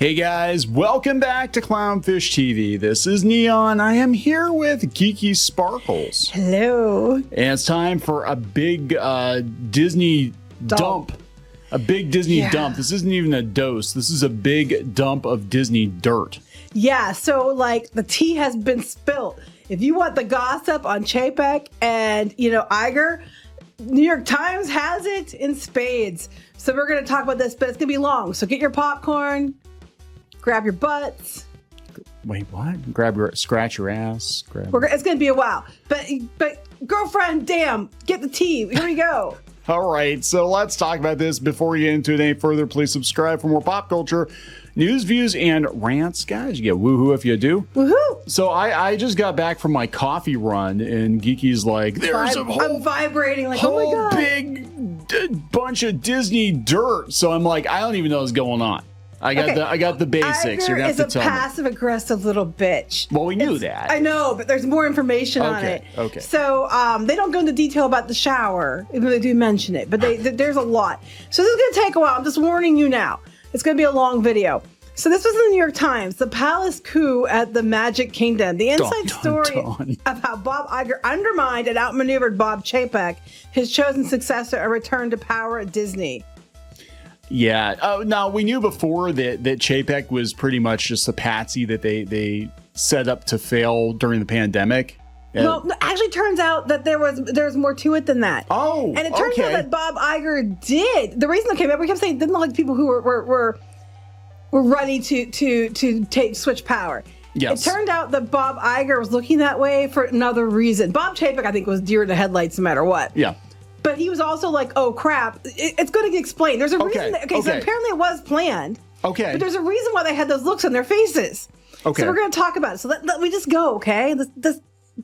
Hey guys, welcome back to Clownfish TV. This is Kneon. I am here with Geeky Sparkles. Hello. And it's time for a big Disney dump. A big Disney dump. This isn't even a dose. This is a big dump of Disney dirt. Yeah, so like the tea has been spilt. If you want the gossip on Chapek and, Iger, New York Times has it in spades. So we're going to talk about this, but it's going to be long. So get your popcorn. Grab your butts. Wait, what? Scratch your ass. It's going to be a while. But girlfriend, damn, get the tea. Here we go. All right, so let's talk about this. Before we get into it any further, please subscribe for more pop culture, news, views, and rants. Guys, you get woohoo if you do. Woohoo! So I just got back from my coffee run, and Geeky's like, there's a whole, I'm vibrating like, whole oh my God. big bunch of Disney dirt. So I'm like, I don't even know what's going on. I got the basics. Iger You're gonna have to tell me. is a passive-aggressive little bitch. Well, we knew that. I know, but there's more information on it. Okay. So they don't go into detail about the shower, even though they do mention it. But there's a lot. So this is going to take a while. I'm just warning you now. It's going to be a long video. So this was in the New York Times. The palace coup at the Magic Kingdom. The inside story of how Bob Iger undermined and outmaneuvered Bob Chapek, his chosen successor, and returned to power at Disney. Yeah. Now, we knew before that Chapek was pretty much just a patsy that they set up to fail during the pandemic. Well, actually, turns out that there's more to it than that. Oh, and it turns out that Bob Iger did. The reason it came up, we kept saying didn't like people who were ready to switch power. Yes. It turned out that Bob Iger was looking that way for another reason. Bob Chapek, I think, was deer in the headlights no matter what. Yeah. But he was also like, oh, crap. It's going to get explained. There's a reason. So apparently it was planned. Okay. But there's a reason why they had those looks on their faces. Okay. So we're going to talk about it. So let me just go, okay? Let's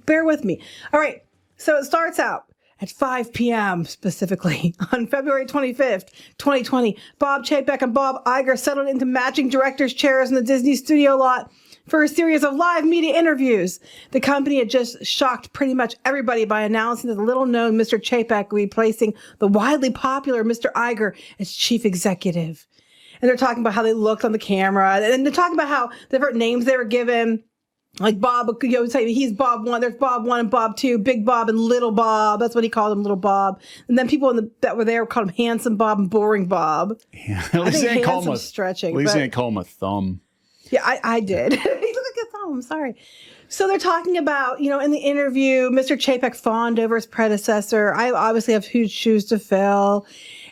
bear with me. All right. So it starts out at 5 p.m. specifically on February 25th, 2020. Bob Chapek and Bob Iger settled into matching director's chairs in the Disney studio lot for a series of live media interviews. The company had just shocked pretty much everybody by announcing that the little-known Mr. Chapek would be replacing the widely popular Mr. Iger as chief executive. And they're talking about how they looked on the camera, and they're talking about how different names they were given. Like Bob, say he's Bob 1, there's Bob 1 and Bob 2, Big Bob and Little Bob. That's what he called him, Little Bob. And then people that were there called him Handsome Bob and Boring Bob. Yeah, at least they didn't call him stretching. At least they didn't call him a thumb. Yeah, I did. He looked like a thumb. I'm sorry. So they're talking about, in the interview, Mr. Chapek fawned over his predecessor. I obviously have huge shoes to fill.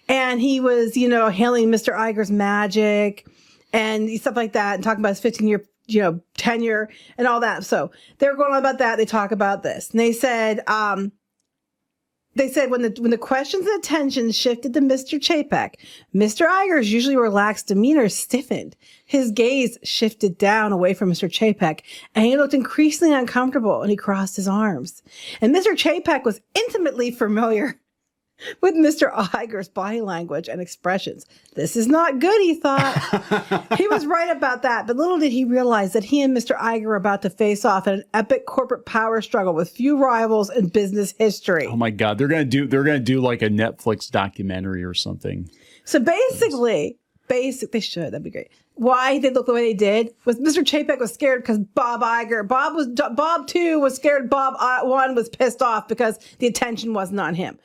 And he was, hailing Mr. Iger's magic and stuff like that and talking about his 15-year, tenure and all that. So they're going on about that. They talk about this. And they said when the questions and attention shifted to Mr. Chapek, Mr. Iger's usually relaxed demeanor stiffened. His gaze shifted down away from Mr. Chapek, and he looked increasingly uncomfortable, and he crossed his arms. And Mr. Chapek was intimately familiar with Mr. Iger's body language and expressions. This is not good, he thought. He was right about that, but little did he realize that he and Mr. Iger were about to face off in an epic corporate power struggle with few rivals in business history. Oh my God, they're gonna do like a Netflix documentary or something. So basically, they should. That'd be great. Why they look the way they did was Mr. Chapek was scared because Bob 2 was scared. Bob 1 was pissed off because the attention wasn't on him.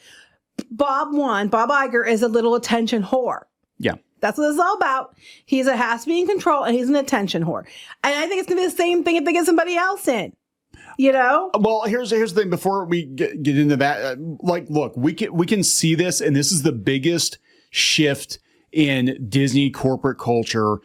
Bob Iger is a little attention whore. Yeah. That's what this is all about. Has to be in control, and he's an attention whore. And I think it's going to be the same thing if they get somebody else in. Well, here's the thing. Before we get into that, look, we can see this, and this is the biggest shift in Disney corporate culture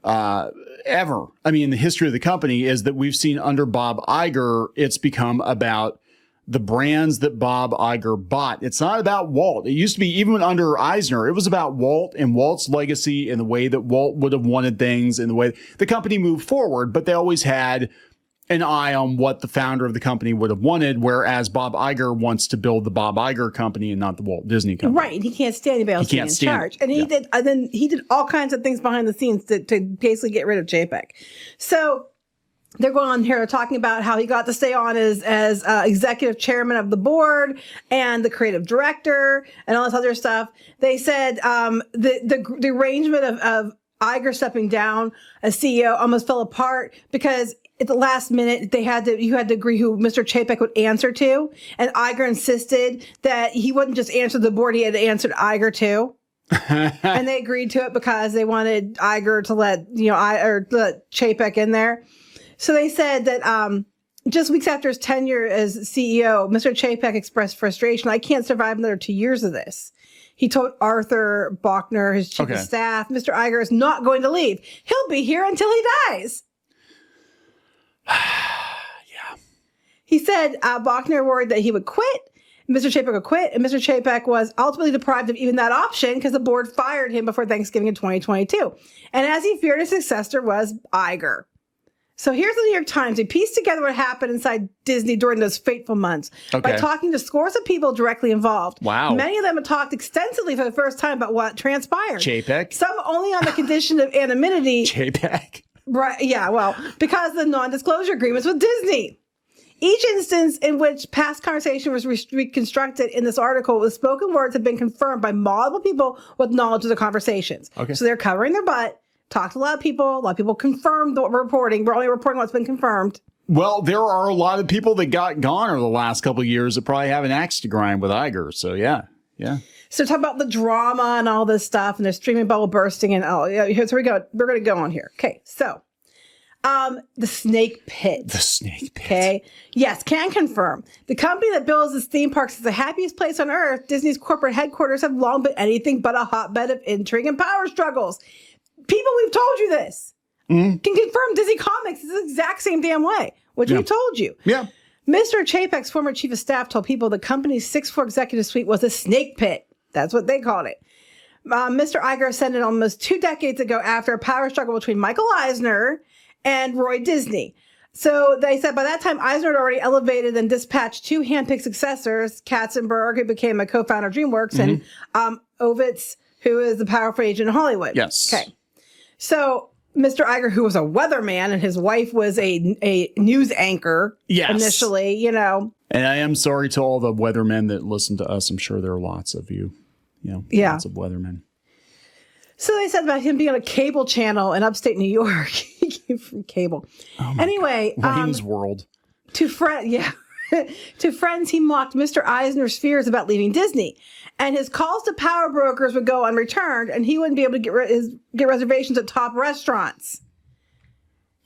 ever. I mean, in the history of the company, is that we've seen under Bob Iger, it's become about the brands that Bob Iger bought. It's not about Walt. It used to be, even under Eisner, it was about Walt and Walt's legacy and the way that Walt would have wanted things and the way the company moved forward. But they always had an eye on what the founder of the company would have wanted, whereas Bob Iger wants to build the Bob Iger company and not the Walt Disney Company. Right. He can't stand anybody else being in charge. And he did all kinds of things behind the scenes to basically get rid of Chapek. So they're going on here talking about how he got to stay on as executive chairman of the board and the creative director and all this other stuff. They said the arrangement Iger stepping down as CEO almost fell apart because at the last minute you had to agree who Mr. Chapek would answer to, and Iger insisted that he wouldn't just answer the board; he had to answer to Iger too. And they agreed to it because they wanted Iger to let let Chapek in there. So they said that just weeks after his tenure as CEO, Mr. Chapek expressed frustration. I can't survive another 2 years of this. He told Arthur Bachner, his chief of staff, Mr. Iger is not going to leave. He'll be here until he dies. Yeah. He said Bachner worried that he would quit. Mr. Chapek would quit, and Mr. Chapek was ultimately deprived of even that option because the board fired him before Thanksgiving in 2022. And as he feared, his successor was Iger. So here's the New York Times. They pieced together what happened inside Disney during those fateful months by talking to scores of people directly involved. Wow. Many of them had talked extensively for the first time about what transpired. Chapek? Some only on the condition of anonymity. Chapek? Right. Yeah, well, because of the non-disclosure agreements with Disney. Each instance in which past conversation was reconstructed in this article with spoken words have been confirmed by multiple people with knowledge of the conversations. Okay. So they're covering their butt. Talked to a lot of people confirmed what we're reporting. We're only reporting what's been confirmed. Well, there are a lot of people that got gone over the last couple of years that probably have an axe to grind with Iger. So, yeah. So talk about the drama and all this stuff and the streaming bubble bursting and here's where we go. We're going to go on here. Okay, so the snake pit. The snake pit. Okay. Yes, can confirm. The company that builds this theme parks is the happiest place on earth. Disney's corporate headquarters have long been anything but a hotbed of intrigue and power struggles. People, we've told you this. Can confirm Disney Comics is the exact same damn way, which we've told you. Yeah. Mr. Chapek's former chief of staff told people the company's sixth floor executive suite was a snake pit. That's what they called it. Mr. Iger ascended almost 2 decades ago after a power struggle between Michael Eisner and Roy Disney. So they said by that time, Eisner had already elevated and dispatched 2 handpicked successors, Katzenberg, who became a co-founder of DreamWorks, and Ovitz, who is the powerful agent in Hollywood. Yes. Okay. So Mr. Iger, who was a weatherman, and his wife was a news anchor initially, And I am sorry to all the weathermen that listen to us. I'm sure there are lots of you, lots of weathermen. So they said about him being on a cable channel in upstate New York. He came from cable. Oh anyway, Wayne's World. To friends, he mocked Mr. Eisner's fears about leaving Disney. And his calls to power brokers would go unreturned, and he wouldn't be able to get reservations at top restaurants.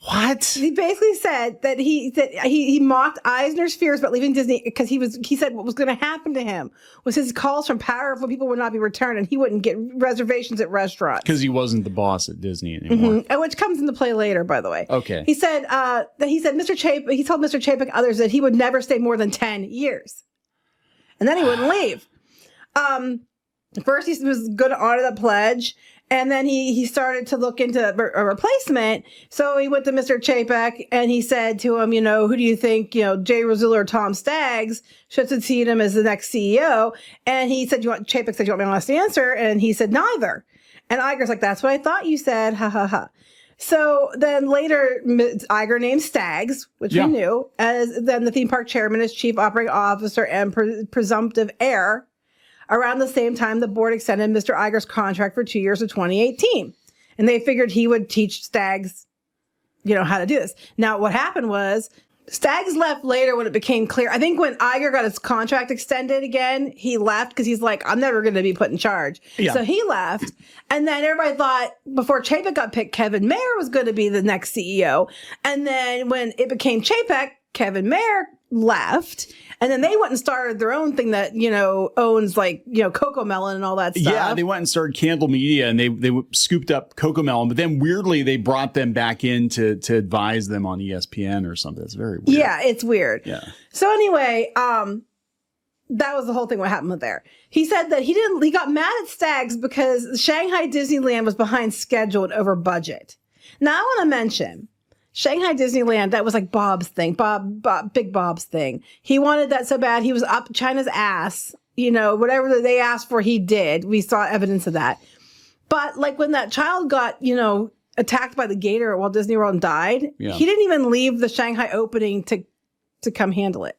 What? He basically said that he mocked Eisner's fears about leaving Disney because he said what was going to happen to him was his calls from power for people would not be returned, and he wouldn't get reservations at restaurants because he wasn't the boss at Disney anymore. And which comes into play later, by the way. Okay. He said he told Mr. Chapek others that he would never stay more than 10 years, and then he wouldn't leave. First he was going to honor the pledge, and then he started to look into a replacement. So he went to Mr. Chapek and he said to him, who do you think, Jay Rosula or Tom Staggs should succeed him as the next CEO? And he said, Chapek said, you want my honest answer? And he said, neither. And Iger's like, that's what I thought you said. Ha ha ha. So then later, Iger named Staggs, which we knew, as then the theme park chairman, as chief operating officer and presumptive heir. Around the same time, the board extended Mr. Iger's contract for 2 years to 2018. And they figured he would teach Staggs, how to do this. Now, what happened was Staggs left later when it became clear. I think when Iger got his contract extended again, he left because he's like, I'm never going to be put in charge. Yeah. So he left. And then everybody thought before Chapek got picked, Kevin Mayer was going to be the next CEO. And then when it became Chapek, Kevin Mayer left. And then they went and started their own thing that, owns Coco Melon and all that stuff. Yeah, they went and started Candle Media and they scooped up Coco Melon. But then weirdly, they brought them back in to advise them on ESPN or something. It's very weird. Yeah, it's weird. Yeah. So anyway, that was the whole thing what happened there. He said that he got mad at Staggs because Shanghai Disneyland was behind schedule and over budget. Now I want to mention Shanghai Disneyland, that was like Bob's thing, Big Bob's thing. He wanted that so bad. He was up China's ass, whatever they asked for, he did. We saw evidence of that. But like when that child got, attacked by the gator at Walt Disney World and died, he didn't even leave the Shanghai opening to come handle it.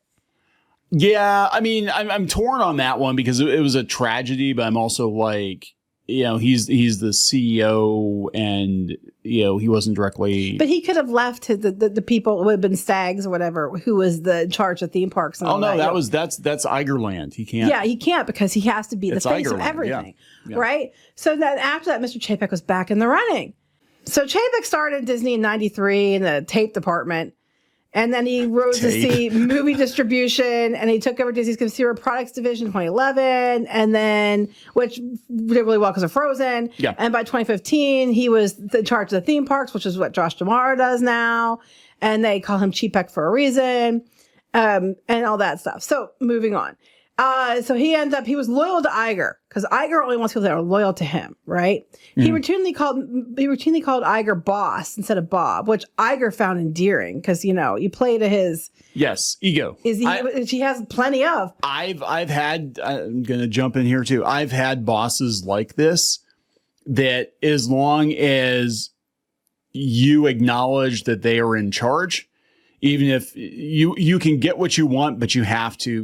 Yeah, I mean, I'm torn on that one because it was a tragedy, but I'm also like, he's the CEO, and he wasn't directly. But he could have left the people who had been Stags or whatever, who was in charge of theme parks. And all no, that. That's Iger land. He can't. Yeah, he can't because he has to be the face of everything, right? So then after that, Mr. Chapek was back in the running. So Chapek started Disney in '93 in the tape department. And then he rose to see movie distribution, and he took over Disney's Consumer Products Division in 2011, and then, which did really well because of Frozen. Yeah. And by 2015, he was in charge of the theme parks, which is what Josh D'Amaro does now. And they call him Chapek for a reason, and all that stuff. So moving on. So he was loyal to Iger because Iger only wants people that are loyal to him, right? Mm. He routinely called Iger boss instead of Bob, which Iger found endearing because, you play to his ego. He has plenty of. I'm going to jump in here too. I've had bosses like this that as long as you acknowledge that they are in charge, even if you can get what you want, but you have to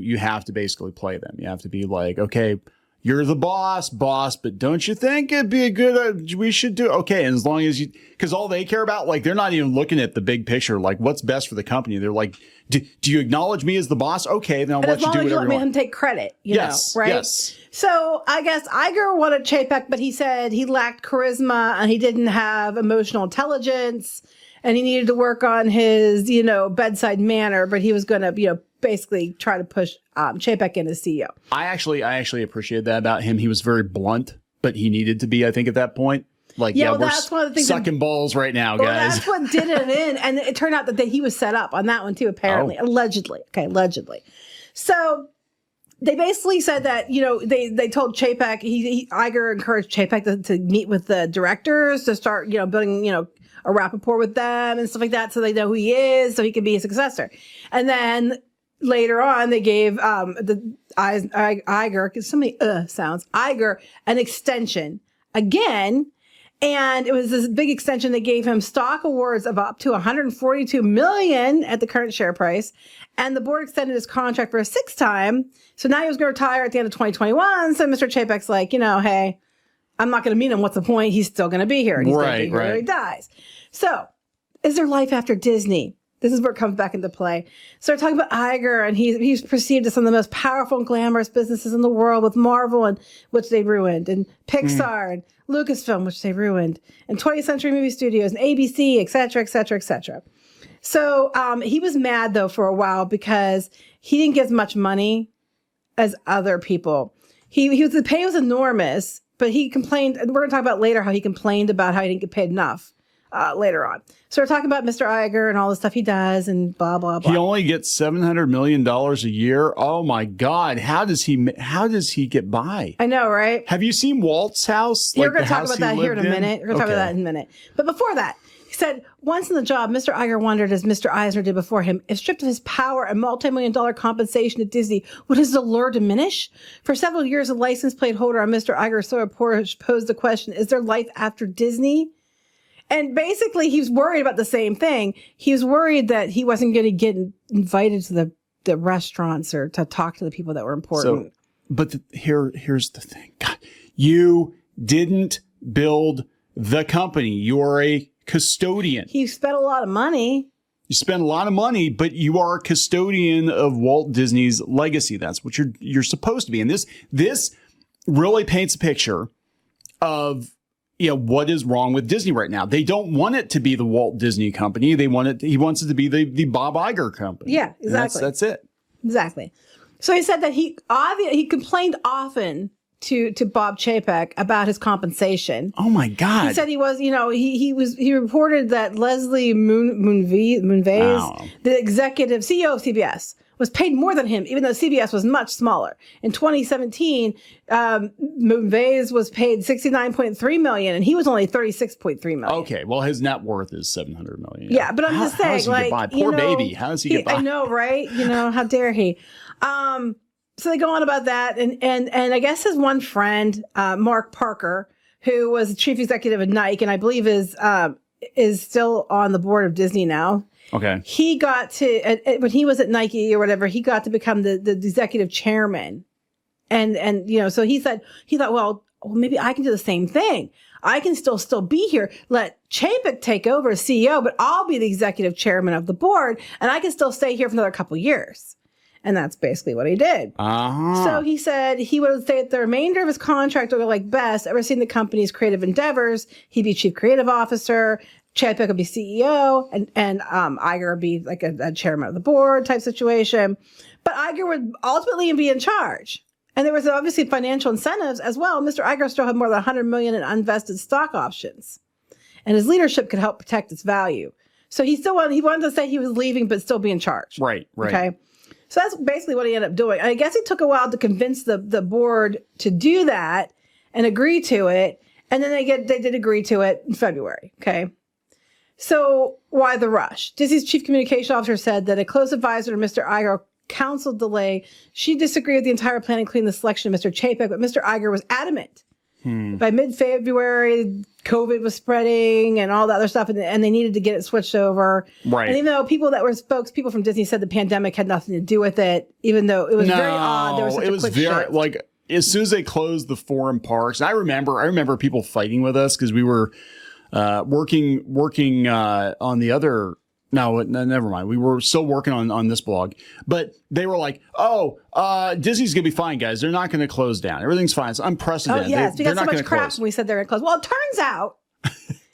basically play them. You have to be like, okay, you're the boss, but don't you think it'd be a good, we should do, okay. And as long as because all they care about, like, they're not even looking at the big picture, like what's best for the company. They're like, do you acknowledge me as the boss? Okay, then I'll let you do whatever you want. As long as you let him take credit, know, right? Yes. So I guess Iger wanted Chapek, but he said he lacked charisma and he didn't have emotional intelligence. And he needed to work on his, bedside manner, but he was going to, basically try to push Chapek in as CEO. I actually appreciated that about him. He was very blunt, but he needed to be, I think, at that point. Like, we're that's one of the things sucking balls right now, guys. That's what did it in. And it turned out that he was set up on that one too, apparently. Oh. Allegedly. Okay, allegedly. So they basically said that, they told Chapek, Iger encouraged Chapek to meet with the directors to start, building, a rapport with them and stuff like that, so they know who he is, so he can be a successor. And then later on, they gave Iger, so many sounds, Iger an extension again, and it was this big extension. They gave him stock awards of up to $142 million at the current share price, and the board extended his contract for a sixth time. So now he was going to retire at the end of 2021. So Mr. Chapek's like, hey, I'm not going to meet him. What's the point? He's still going to be here. And he's going to be here until he dies. So is there life after Disney? This is where it comes back into play. So we're talking about Iger, and he's perceived as some of the most powerful and glamorous businesses in the world, with Marvel, and which they ruined, and Pixar, and Lucasfilm, which they ruined, and 20th Century Movie Studios, and ABC, et cetera, et cetera, et cetera. So he was mad, though, for a while because he didn't get as much money as other people. The pay was enormous. But he complained, and we're going to talk about later how he complained about how he didn't get paid enough later on. So we're talking about Mr. Iger and all the stuff he does and blah, blah, blah. He only gets $700 million a year. Oh, my God. How does he get by? I know, right? Have you seen Walt's house? We're going to talk about that here in a minute. We're going to talk about that in a minute. But before that, he said, once in the job, Mr. Iger wondered, as Mr. Eisner did before him, if stripped of his power and multi-million-dollar compensation at Disney, would his allure diminish? For several years, a license plate holder on Mr. Iger's Solar Porch posed the question, is there life after Disney? And basically, he was worried about the same thing. He was worried that he wasn't going to get invited to the restaurants or to talk to the people that were important. So, but here's the thing. God, you didn't build the company. You are a custodian. He spent a lot of money. You spend a lot of money, but you are a custodian of Walt Disney's legacy. That's what you're supposed to be. And this really paints a picture of what is wrong with Disney right now. They don't want it to be the Walt Disney Company. He wants it to be the Bob Iger Company. Yeah, exactly. That's it. Exactly. So he said that he complained often to Bob Chapek about his compensation. Oh my God! He said he reported that Leslie Moonves, the executive CEO of CBS, was paid more than him, even though CBS was much smaller. In 2017, Moonves was paid $69.3 million, and he was only $36.3 million. Okay, well, his net worth is $700 million. Yeah, but I'm just saying, how does he get by? Poor baby. How does he get by? I know, right? How dare he? So they go on about that, and I guess his one friend, Mark Parker, who was the chief executive of Nike, and I believe is still on the board of Disney now. Okay. He got to when he was at Nike or whatever, he got to become the executive chairman, and so he thought, well, well, maybe I can do the same thing. I can still be here. Let Chapek take over as CEO, but I'll be the executive chairman of the board, and I can still stay here for another couple years. And that's basically what he did. So he said he would stay at the remainder of his contract or like best, overseeing the company's creative endeavors. He'd be chief creative officer. Chapek would be CEO, and Iger would be like a chairman of the board type situation. But Iger would ultimately be in charge. And there was obviously financial incentives as well. Mr. Iger still had more than $100 million in unvested stock options. And his leadership could help protect its value. So he wanted to say he was leaving, but still be in charge. Right. Okay. So that's basically what he ended up doing. And I guess it took a while to convince the board to do that and agree to it. And then they did agree to it in February. Okay. So why the rush? Disney's chief communication officer said that a close advisor to Mr. Iger counseled delay. She disagreed with the entire plan, including the selection of Mr. Chapek, but Mr. Iger was adamant. By mid-February, COVID was spreading and all the other stuff, and they needed to get it switched over. Right. And even though people that were spokespeople from Disney said the pandemic had nothing to do with it, even though it was very odd, there was such a quick shift. Like as soon as they closed the foreign parks, I remember people fighting with us because we were working on the other. No, never mind. We were still working on this blog, but they were like, Disney's going to be fine, guys. They're not going to close down. Everything's fine. It's unprecedented. Oh, yes, we got so much crap when we said they're going to close. Well,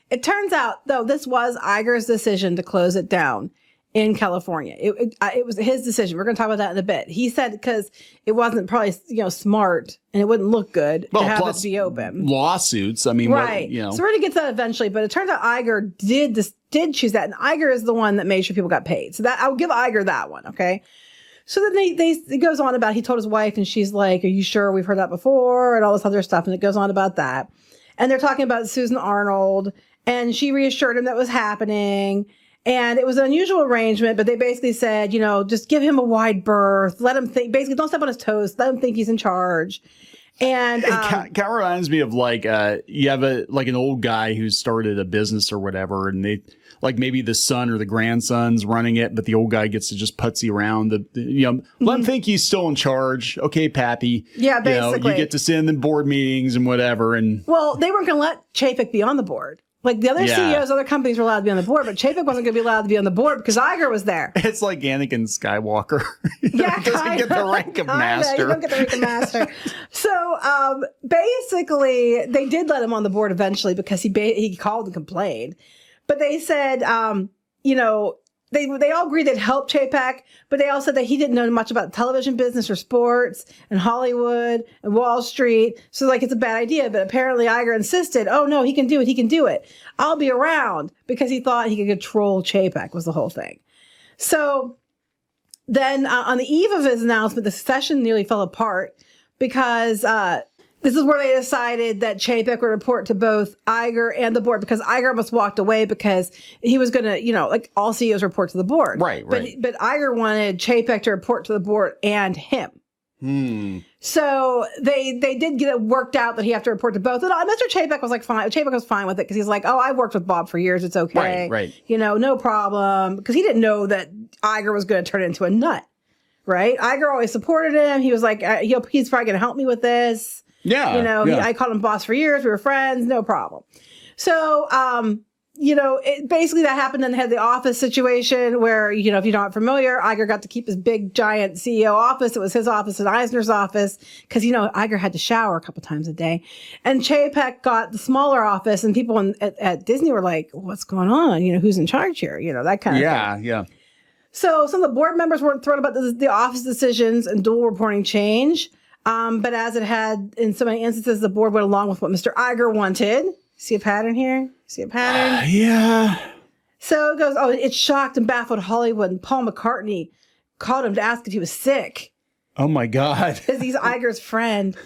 it turns out, though, this was Iger's decision to close it down in California. It was his decision. We're going to talk about that in a bit. He said because it wasn't probably smart and it wouldn't look good to have it be open. Lawsuits. I mean, right. So we're going to get to that eventually, but it turns out Iger did choose that, and Iger is the one that made sure people got paid. So that I'll give Iger that one, okay? So then it goes on about he told his wife, and she's like, "Are you sure we've heard that before?" and all this other stuff, and it goes on about that. And they're talking about Susan Arnold, and she reassured him that was happening. And it was an unusual arrangement, but they basically said, just give him a wide berth, let him think, basically don't step on his toes, let him think he's in charge. And it kind of reminds me of like you have an old guy who started a business or whatever, and they like maybe the son or the grandson's running it, but the old guy gets to just putsy around. Let him think he's still in charge. Okay, Pappy. Yeah, basically. You get to sit in the board meetings and whatever. And well, they weren't going to let Chapek be on the board. Like the other CEOs, other companies were allowed to be on the board, but Chapek wasn't going to be allowed to be on the board because Iger was there. It's like Anakin Skywalker. He doesn't get the rank of master. You don't get the rank of master. So basically, they did let him on the board eventually because he called and complained. But they said, they all agreed they'd help Chapek, but they all said that he didn't know much about television business or sports and Hollywood and Wall Street. So it's a bad idea. But apparently Iger insisted, oh no, he can do it. I'll be around because he thought he could control Chapek was the whole thing. So then on the eve of his announcement, the session nearly fell apart because this is where they decided that Chapek would report to both Iger and the board because Iger almost walked away because he was going to, like all CEOs report to the board. Right. But Iger wanted Chapek to report to the board and him. So they did get it worked out that he have to report to both. And Mr. Chapek was fine. Chapek was fine with it because he's like, oh, I've worked with Bob for years. It's okay. Right. No problem. Because he didn't know that Iger was going to turn into a nut. Right. Iger always supported him. He was like, he's probably going to help me with this. Yeah. I called him boss for years. We were friends. No problem. So, basically that happened and they had the office situation where, if you're not familiar, Iger got to keep his big, giant CEO office. It was his office and Eisner's office because, Iger had to shower a couple times a day. And Chapek got the smaller office and people at Disney were like, what's going on? Who's in charge here? That kind of thing. Yeah. So some of the board members weren't thrilled about the office decisions and dual reporting change. But as it had in so many instances, the board went along with what Mr. Iger wanted. See a pattern here? Yeah. So it goes, it shocked and baffled Hollywood. And Paul McCartney called him to ask if he was sick. Oh, my God. Because he's Iger's friend.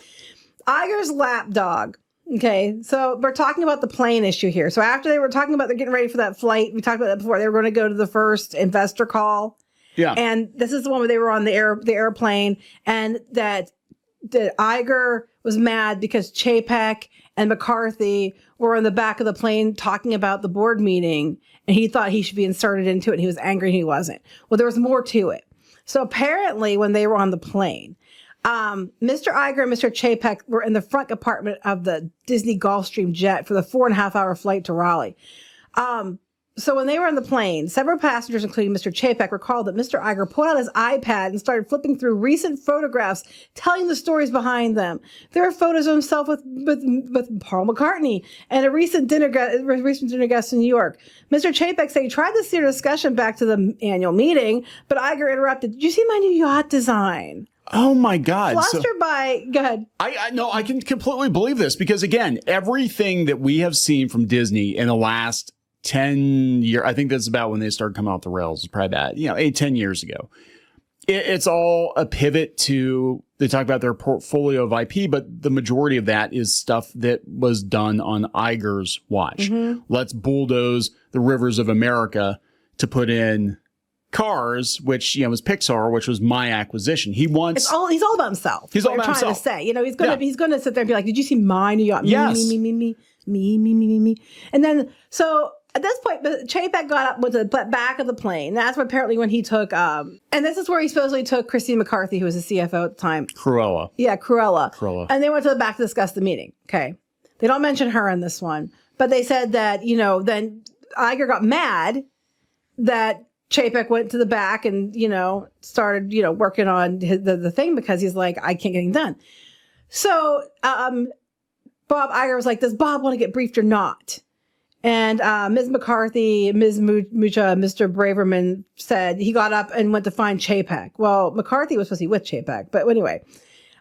Iger's lapdog. Okay, so we're talking about the plane issue here. So after they were talking about they're getting ready for that flight, we talked about that before. They were going to go to the first investor call. Yeah. And this is the one where they were on the airplane and that Iger was mad because Chapek and McCarthy were in the back of the plane talking about the board meeting and he thought he should be inserted into it and he was angry and he wasn't. Well, there was more to it. So apparently when they were on the plane, Mr. Iger and Mr. Chapek were in the front compartment of the Disney Gulfstream jet for the 4.5-hour flight to Raleigh. So when they were on the plane, several passengers, including Mr. Chapek, recalled that Mr. Iger pulled out his iPad and started flipping through recent photographs, telling the stories behind them. There are photos of himself with Paul McCartney and a recent dinner guest in New York. Mr. Chapek said he tried to steer discussion back to the annual meeting, but Iger interrupted. Did you see my new yacht design? Oh my God. Flustered by, go ahead. I can completely believe this because again, everything that we have seen from Disney in the last 10 years, I think that's about when they started coming off the rails. It's probably about, 8-10 years ago. It's all a pivot to, they talk about their portfolio of IP, but the majority of that is stuff that was done on Iger's watch. Mm-hmm. Let's bulldoze the rivers of America to put in Cars, which was Pixar, which was my acquisition. He's all about himself. He's all about himself. Trying to say, he's going to sit there and be like, "Did you see my New York? Yes. Me. And then so at this point, Chapek got up, went to the back of the plane. That's where apparently when he took, and this is where he supposedly took Christine McCarthy, who was the CFO at the time. Cruella. Yeah, Cruella. And they went to the back to discuss the meeting. Okay, they don't mention her in this one, but they said that then Iger got mad that Chapek went to the back and, started, working on the thing because he's like, I can't get anything done. So, Bob Iger was like, does Bob want to get briefed or not? And, Ms. McCarthy, Ms. Mucha, Mr. Braverman said he got up and went to find Chapek. Well, McCarthy was supposed to be with Chapek, but anyway,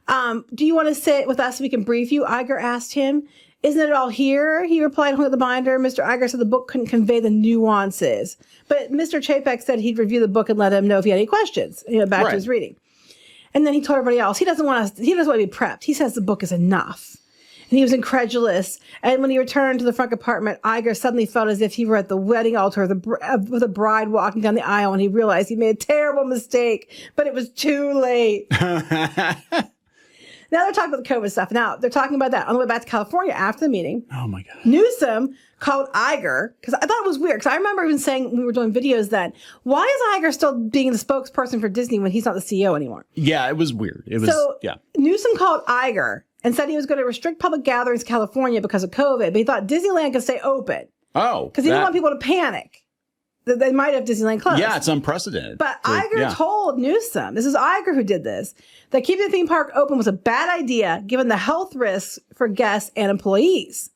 do you want to sit with us so we can brief you? Iger asked him. Isn't it all here? He replied, holding up the binder. Mr. Iger said the book couldn't convey the nuances. But Mr. Chapek said he'd review the book and let him know if he had any questions, back to his reading. And then he told everybody else, he doesn't want to be prepped. He says the book is enough. And he was incredulous. And when he returned to the front compartment, Iger suddenly felt as if he were at the wedding altar with a bride walking down the aisle, and he realized he made a terrible mistake, but it was too late. Now they're talking about the COVID stuff. Now they're talking about that on the way back to California after the meeting. Oh my God. Newsom called Iger, because I thought it was weird, because I remember even saying when we were doing videos then, why is Iger still being the spokesperson for Disney when he's not the CEO anymore? Yeah, it was weird. Newsom called Iger and said he was going to restrict public gatherings in California because of COVID, but he thought Disneyland could stay open. Oh. Because he didn't want people to panic that they might have Disneyland closed. Yeah, it's unprecedented. But Iger told Newsom, this is Iger who did this, that keeping the theme park open was a bad idea given the health risks for guests and employees.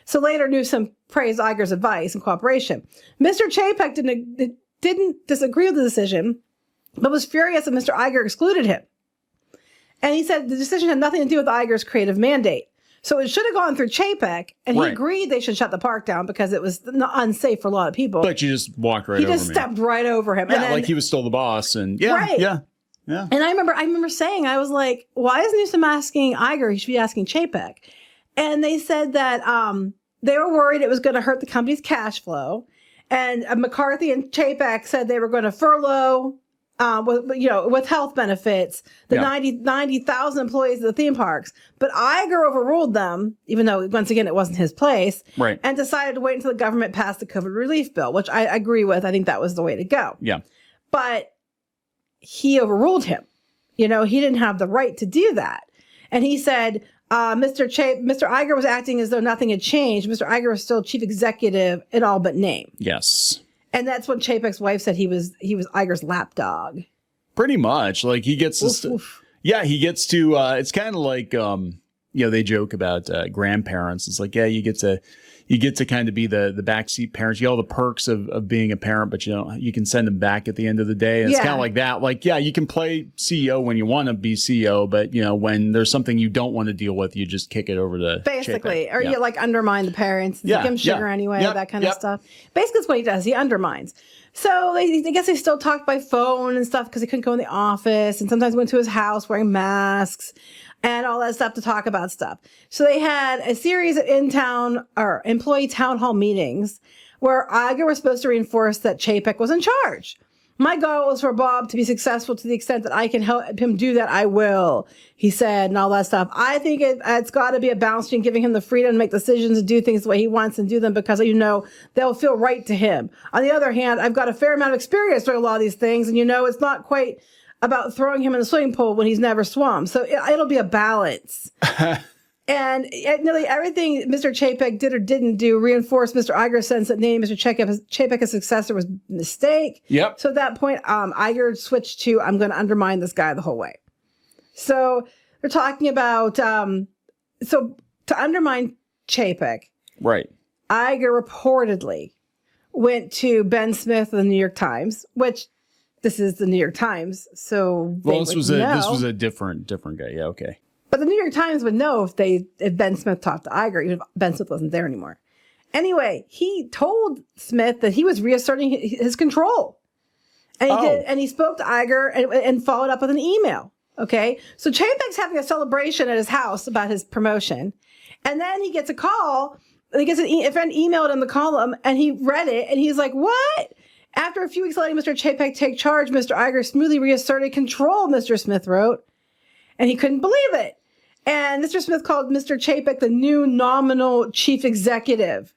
So later, Newsom praised Iger's advice and cooperation. Mr. Chapek didn't disagree with the decision, but was furious that Mr. Iger excluded him. And he said the decision had nothing to do with Iger's creative mandate. So it should have gone through Chapek, and he agreed they should shut the park down because it was unsafe for a lot of people. But you just walked right over me. He just stepped right over him. Yeah, and then, like he was still the boss. And Yeah. And I remember saying, I was like, why is Newsom asking Iger? He should be asking Chapek. And they said that they were worried it was going to hurt the company's cash flow. And McCarthy and Chapek said they were going to furlough with health benefits, the 90,000 employees of the theme parks. But Iger overruled them, even though, once again, it wasn't his place, and decided to wait until the government passed the COVID relief bill, which I agree with. I think that was the way to go. Yeah. But he overruled him. He didn't have the right to do that. And he said, Mr. Iger was acting as though nothing had changed. Mr. Iger was still chief executive in all but name. Yes. And that's when Chapek's wife said he was Iger's lapdog. Pretty much. Like he gets he gets to it's kind of like they joke about grandparents. It's like, you get to kind of be the backseat parents. You get all the perks of being a parent, but you can send them back at the end of the day. And it's kind of like that. Like, you can play CEO when you want to be CEO, but when there's something you don't want to deal with, you just kick it over to basically, Chapek. or you undermine the parents, give them sugar anyway, that kind of stuff. Basically, that's what he does. He undermines. So I guess they still talked by phone and stuff because they couldn't go in the office, and sometimes went to his house wearing masks and all that stuff to talk about stuff. So they had a series of employee town hall meetings where Iger was supposed to reinforce that Chapek was in charge. My goal was for Bob to be successful to the extent that I can help him do that. I will, he said, and all that stuff. I think it's got to be a balance between giving him the freedom to make decisions and do things the way he wants and do them because, they'll feel right to him. On the other hand, I've got a fair amount of experience doing a lot of these things. And, it's not quite about throwing him in the swimming pool when he's never swum. So it'll be a balance. And nearly everything Mr. Chapek did or didn't do reinforced Mr. Iger's sense that naming Mr. Chapek as successor was a mistake. Yep. So at that point, Iger switched to, I'm going to undermine this guy the whole way. So they're talking about, so to undermine Chapek, right? Iger reportedly went to Ben Smith of the New York Times, which this is the New York Times. So this was a different guy. Yeah, okay. But the New York Times would know if Ben Smith talked to Iger, even if Ben Smith wasn't there anymore. Anyway, he told Smith that he was reasserting his control, and he spoke to Iger and followed up with an email. Okay, so Chapek's having a celebration at his house about his promotion, and then he gets a call. He gets a friend emailed him the column, and he read it, and he's like, "What?" After a few weeks letting Mr. Chapek take charge, Mr. Iger smoothly reasserted control. Mr. Smith wrote, and he couldn't believe it. And Mr. Smith called Mr. Chapek the new nominal chief executive,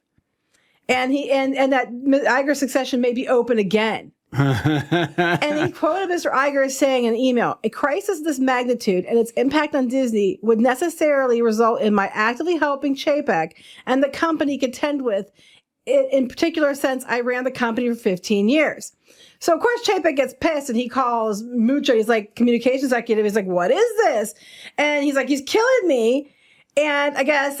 and that Iger's succession may be open again. And he quoted Mr. Iger as saying in an email, "A crisis of this magnitude and its impact on Disney would necessarily result in my actively helping Chapek and the company contend with it. In particular sense, I ran the company for 15 years. So, of course, Chapek gets pissed and he calls Mucho. He's like, communications executive. He's like, what is this? And he's like, he's killing me. And I guess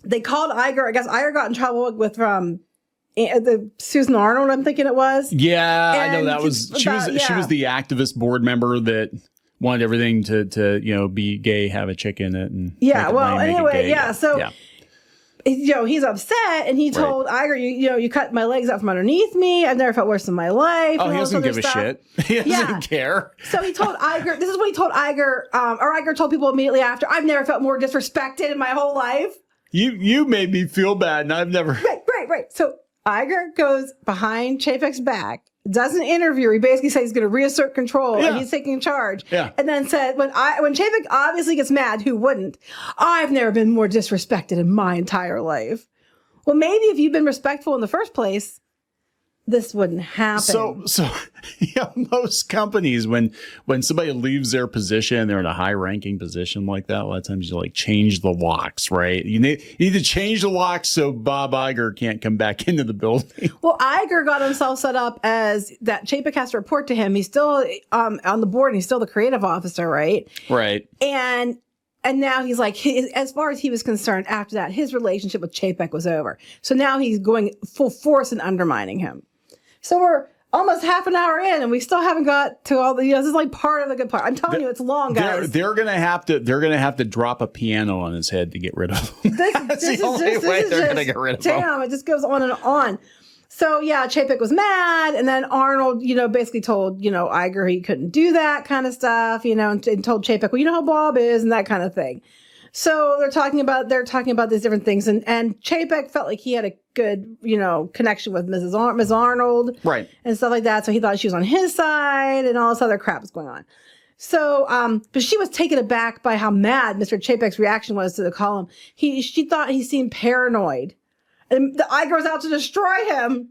they called Iger. I guess Iger got in trouble with the Susan Arnold, I'm thinking it was. Yeah, and I know that was she was the activist board member that wanted everything to be gay, have a chick in it, and anyway, so he's upset, and he told Iger, you cut my legs out from underneath me. I've never felt worse in my life. Oh, he doesn't give a shit. He doesn't care. So he told Iger, this is what he told Iger, or Iger told people immediately after, I've never felt more disrespected in my whole life. You made me feel bad, and I've never. Right. So Iger goes behind Chapek's back, does an interview. He basically says he's going to reassert control and he's taking charge. Yeah. And then said, when Chapek obviously gets mad, who wouldn't? I've never been more disrespected in my entire life. Well, maybe if you've been respectful in the first place, this wouldn't happen. So most companies, when somebody leaves their position, they're in a high ranking position like that, a lot of times you change the locks, right? You need to change the locks so Bob Iger can't come back into the building. Well, Iger got himself set up as that Chapek has to report to him. He's still on the board and he's still the creative officer, right? Right. And now he's like, as far as he was concerned, after that, his relationship with Chapek was over. So now he's going full force and undermining him. So we're almost half an hour in, and we still haven't got to all the. This is like part of the good part. I'm telling you, it's long, guys. They're gonna have to drop a piano on his head to get rid of him. That's the only way they're gonna get rid of him. Damn, it just goes on and on. So yeah, Chapek was mad, and then Arnold, basically told Iger he couldn't do that kind of stuff, and told Chapek, well, you know how Bob is, and that kind of thing. So they're talking about these different things, and Chapek felt like he had a good, connection with Ms. Arnold, right, and stuff like that. So he thought she was on his side, and all this other crap was going on. So, but she was taken aback by how mad Mr. Chapek's reaction was to the column. She thought he seemed paranoid, and the Iger was out to destroy him.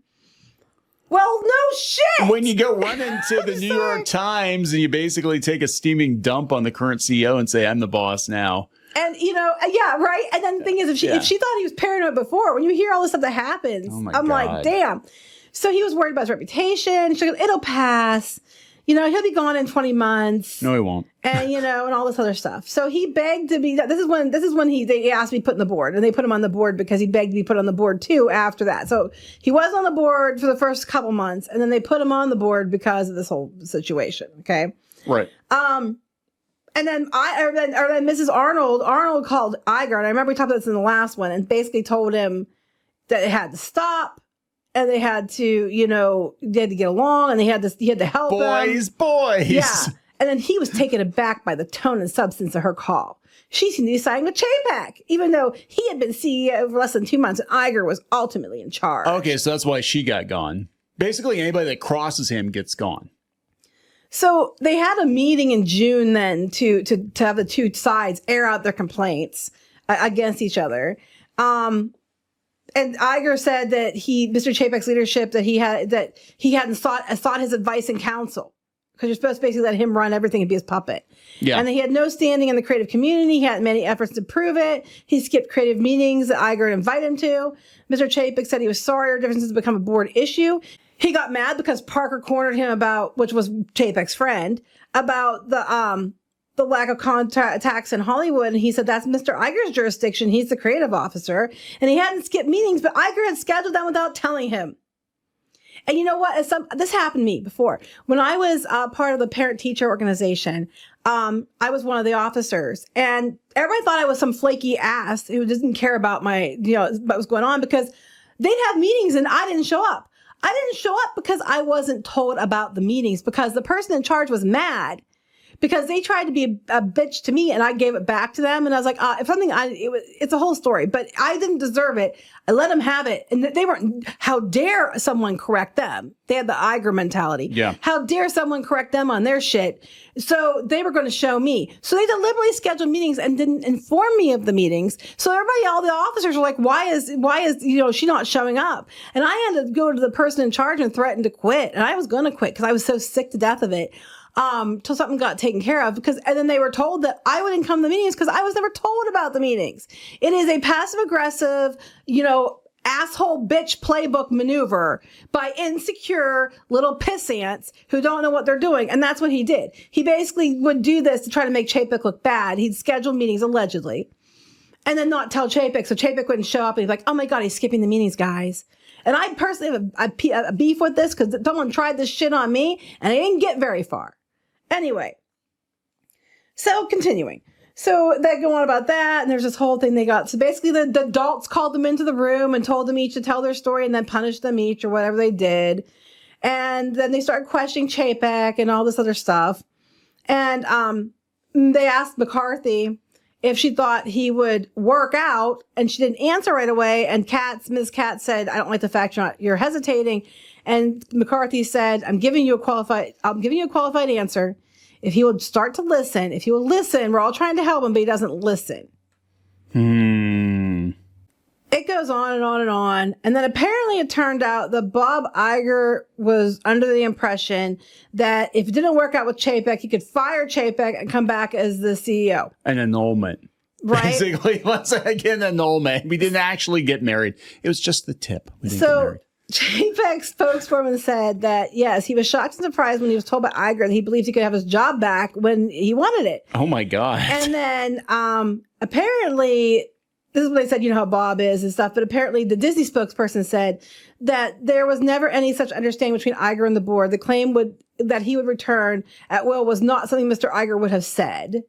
Well, no shit. When you go run into the New York Times and you basically take a steaming dump on the current CEO and say, "I'm the boss now." And, right. And then the thing is, if she thought he was paranoid before, when you hear all this stuff that happens, I'm like, damn. So he was worried about his reputation. She goes, it'll pass. He'll be gone in 20 months. No, he won't. And, and all this other stuff. So he begged to be, this is when they asked me to put on the board, and they put him on the board because he begged to be put on the board too after that. So he was on the board for the first couple months, and then they put him on the board because of this whole situation. Okay. Right. And then Mrs. Arnold called Iger, and I remember we talked about this in the last one, and basically told him that it had to stop, and they had to, they had to get along, and he had to help them. Boys. Yeah. And then he was taken aback by the tone and substance of her call. She seemed to be siding with Chapek, even though he had been CEO for less than 2 months, and Iger was ultimately in charge. Okay, so that's why she got gone. Basically, anybody that crosses him gets gone. So they had a meeting in June then to have the two sides air out their complaints against each other. And Iger said that Mr. Chapek's leadership, that he hadn't sought his advice and counsel. because you're supposed to basically let him run everything and be his puppet. Yeah. And he had no standing in the creative community. He had many efforts to prove it. He skipped creative meetings that Iger invited him to. Mr. Chapek said he was sorry our differences had become a board issue. He got mad because Parker cornered him about, which was Chapek's friend, about the lack of contacts in Hollywood. And he said, that's Mr. Iger's jurisdiction. He's the creative officer. And he hadn't skipped meetings, but Iger had scheduled them without telling him. And you know what? This happened to me before. When I was part of the parent-teacher organization, I was one of the officers. And everybody thought I was some flaky ass who didn't care about what was going on, because they'd have meetings and I didn't show up. I didn't show up because I wasn't told about the meetings, because the person in charge was mad because they tried to be a bitch to me and I gave it back to them. And I was like, if something, it's a whole story, but I didn't deserve it. I let them have it. And they weren't, how dare someone correct them? They had the Iger mentality. Yeah. How dare someone correct them on their shit? So they were going to show me. So they deliberately scheduled meetings and didn't inform me of the meetings. So everybody, all the officers were like, why is, she not showing up? And I had to go to the person in charge and threaten to quit. And I was going to quit because I was so sick to death of it. Till something got taken care of, and then they were told that I wouldn't come to the meetings because I was never told about the meetings. It is a passive aggressive, asshole bitch playbook maneuver by insecure little piss ants who don't know what they're doing. And that's what he did. He basically would do this to try to make Chapek look bad. He'd schedule meetings allegedly and then not tell Chapek. So Chapek wouldn't show up and he's like, oh my God, he's skipping the meetings, guys. And I personally have a beef with this because someone tried this shit on me and I didn't get very far. Anyway, so continuing. So they go on about that, and there's this whole thing they got. So basically the adults called them into the room and told them each to tell their story and then punished them each or whatever they did. And then they started questioning Chapek and all this other stuff. And they asked McCarthy if she thought he would work out, and she didn't answer right away. And Ms. Katz said, I don't like the fact you're hesitating. And McCarthy said, I'm giving you a qualified answer. If he would start to listen, we're all trying to help him, but he doesn't listen. It goes on and on and on. And then apparently it turned out that Bob Iger was under the impression that if it didn't work out with Chapek, he could fire Chapek and come back as the CEO. An annulment. Right? Basically, once again, annulment. We didn't actually get married. It was just the tip. We didn't get married. Chapek's spokeswoman said that, yes, he was shocked and surprised when he was told by Iger that he believed he could have his job back when he wanted it. Oh, my God. And then apparently, this is what they said, how Bob is and stuff, but apparently the Disney spokesperson said that there was never any such understanding between Iger and the board. The claim that he would return at will was not something Mr. Iger would have said.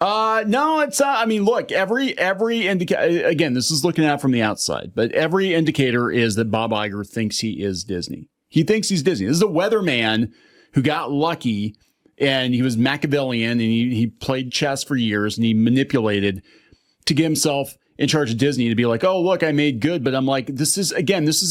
No, it's, look, every indicator, again, this is looking out from the outside, but every indicator is that Bob Iger thinks he is Disney. He thinks he's Disney. This is a weatherman who got lucky, and he was Machiavellian, and he played chess for years, and he manipulated to get himself in charge of Disney to be like, oh, look, I made good. But I'm like, this is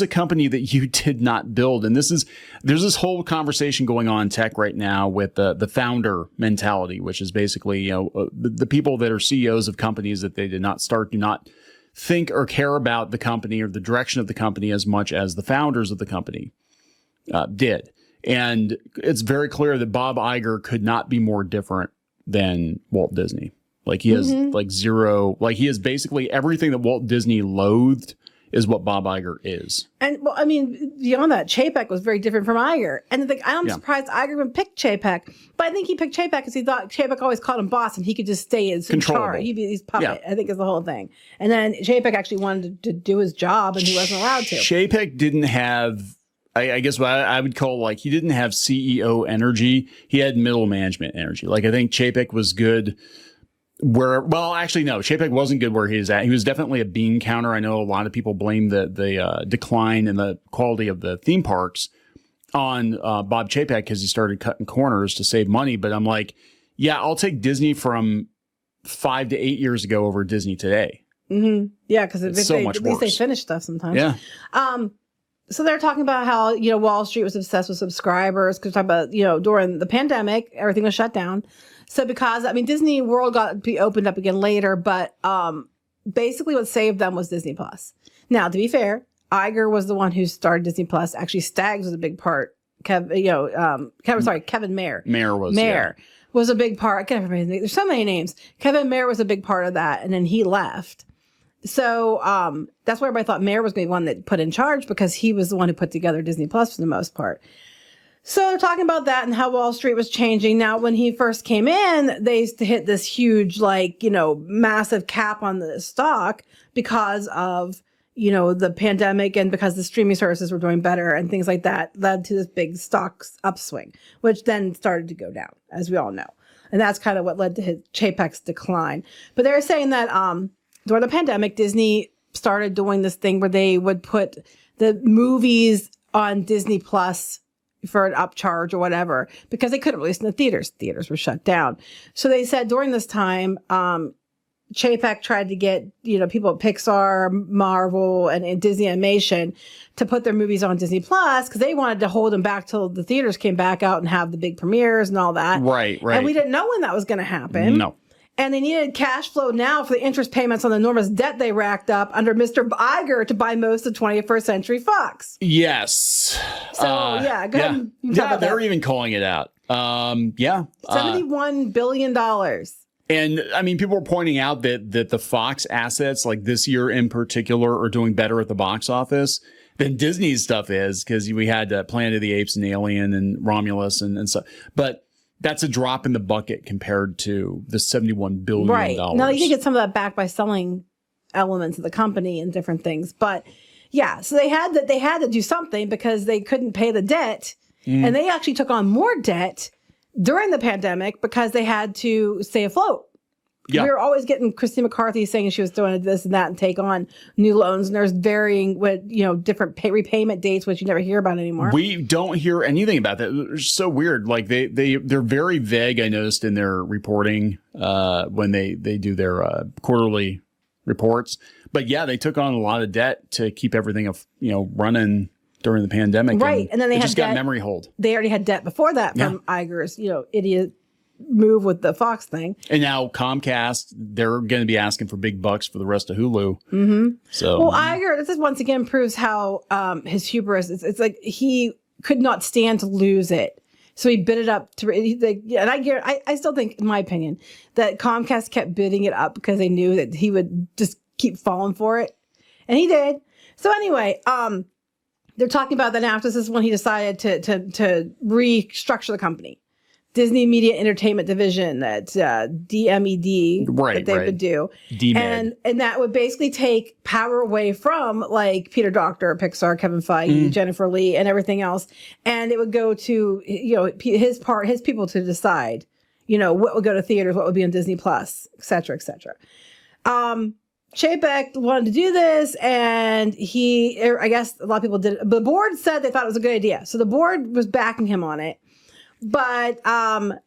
a company that you did not build. And there's this whole conversation going on in tech right now with the founder mentality, which is basically, the people that are CEOs of companies that they did not start, do not think or care about the company or the direction of the company as much as the founders of the company did. And it's very clear that Bob Iger could not be more different than Walt Disney. Like he has zero, he is basically everything that Walt Disney loathed is what Bob Iger is. And beyond that, Chapek was very different from Iger. And I'm surprised Iger even picked Chapek, but I think he picked Chapek because he thought Chapek always called him boss and he could just stay in charge. He'd be his puppet, I think is the whole thing. And then Chapek actually wanted to do his job and he wasn't allowed to. Chapek didn't have, I guess what I would call he didn't have CEO energy. He had middle management energy. I think Chapek was good Chapek wasn't good where he was at. He was definitely a bean counter. I know a lot of people blame the decline in the quality of the theme parks on Bob Chapek because he started cutting corners to save money. But I'm like, yeah, I'll take Disney from 5 to 8 years ago over Disney today. Mm-hmm. Yeah, because at least they finish stuff sometimes. Yeah. So they're talking about how, Wall Street was obsessed with subscribers because during the pandemic, everything was shut down. So because, Disney World got to be opened up again later, but basically what saved them was Disney Plus. Now, to be fair, Iger was the one who started Disney Plus. Actually, Stags was a big part Kevin Mayer. Mayer was a big part. I can't remember his name. There's so many names. Kevin Mayer was a big part of that, and then he left. So that's why everybody thought Mayer was going to be one that put in charge, because he was the one who put together Disney Plus for the most part. So they're talking about that and how Wall Street was changing. Now, when he first came in, they used to hit this huge, massive cap on the stock because of, the pandemic, and because the streaming services were doing better and things like that led to this big stock upswing, which then started to go down, as we all know. And that's kind of what led to his Chapek's decline. But they're saying that during the pandemic, Disney started doing this thing where they would put the movies on Disney Plus for an upcharge or whatever, because they couldn't release in the theaters. Theaters were shut down. So they said during this time, Chapek tried to get, people at Pixar, Marvel, and Disney Animation to put their movies on Disney Plus, because they wanted to hold them back till the theaters came back out and have the big premieres and all that. Right. And we didn't know when that was going to happen. No. And they needed cash flow now for the interest payments on the enormous debt they racked up under Mr. Iger to buy most of 21st Century Fox. Yes. So, go ahead. Yeah, they're even calling it out. $71 billion. And I mean, people were pointing out that the Fox assets, like this year in particular, are doing better at the box office than Disney's stuff is, because we had Planet of the Apes and Alien and Romulus and stuff. But that's a drop in the bucket compared to the $71 billion. Right. Now, you can get some of that back by selling elements of the company and different things. But yeah, so they had to do something because they couldn't pay the debt. And they actually took on more debt during the pandemic because they had to stay afloat. Yeah. We were always getting Christine McCarthy saying she was doing this and that and take on new loans. And there's varying with, different repayment dates, which you never hear about anymore. We don't hear anything about that. It's so weird. Like they're very vague. I noticed in their reporting when they do their quarterly reports. But yeah, they took on a lot of debt to keep everything, running during the pandemic. Right. And then they just got memory hold. They already had debt before that from Iger's, idiot move with the Fox thing. And now Comcast, they're going to be asking for big bucks for the rest of Hulu. Mm-hmm. So, well, Iger, this is once again proves how his hubris. It's like he could not stand to lose it, so he bid it up to. And I still think, in my opinion, that Comcast kept bidding it up because they knew that he would just keep falling for it, and he did. So anyway, they're talking about that after this is when he decided to restructure the company. Disney Media Entertainment Division, that DMED, that they would do. DMED. And that would basically take power away from like Peter Docter, Pixar, Kevin Feige, Jennifer Lee, and everything else. And it would go to, his people to decide, what would go to theaters, what would be on Disney Plus, et cetera, et cetera. Chapek wanted to do this, and I guess a lot of people did it. The board said they thought it was a good idea. So the board was backing him on it. But Alan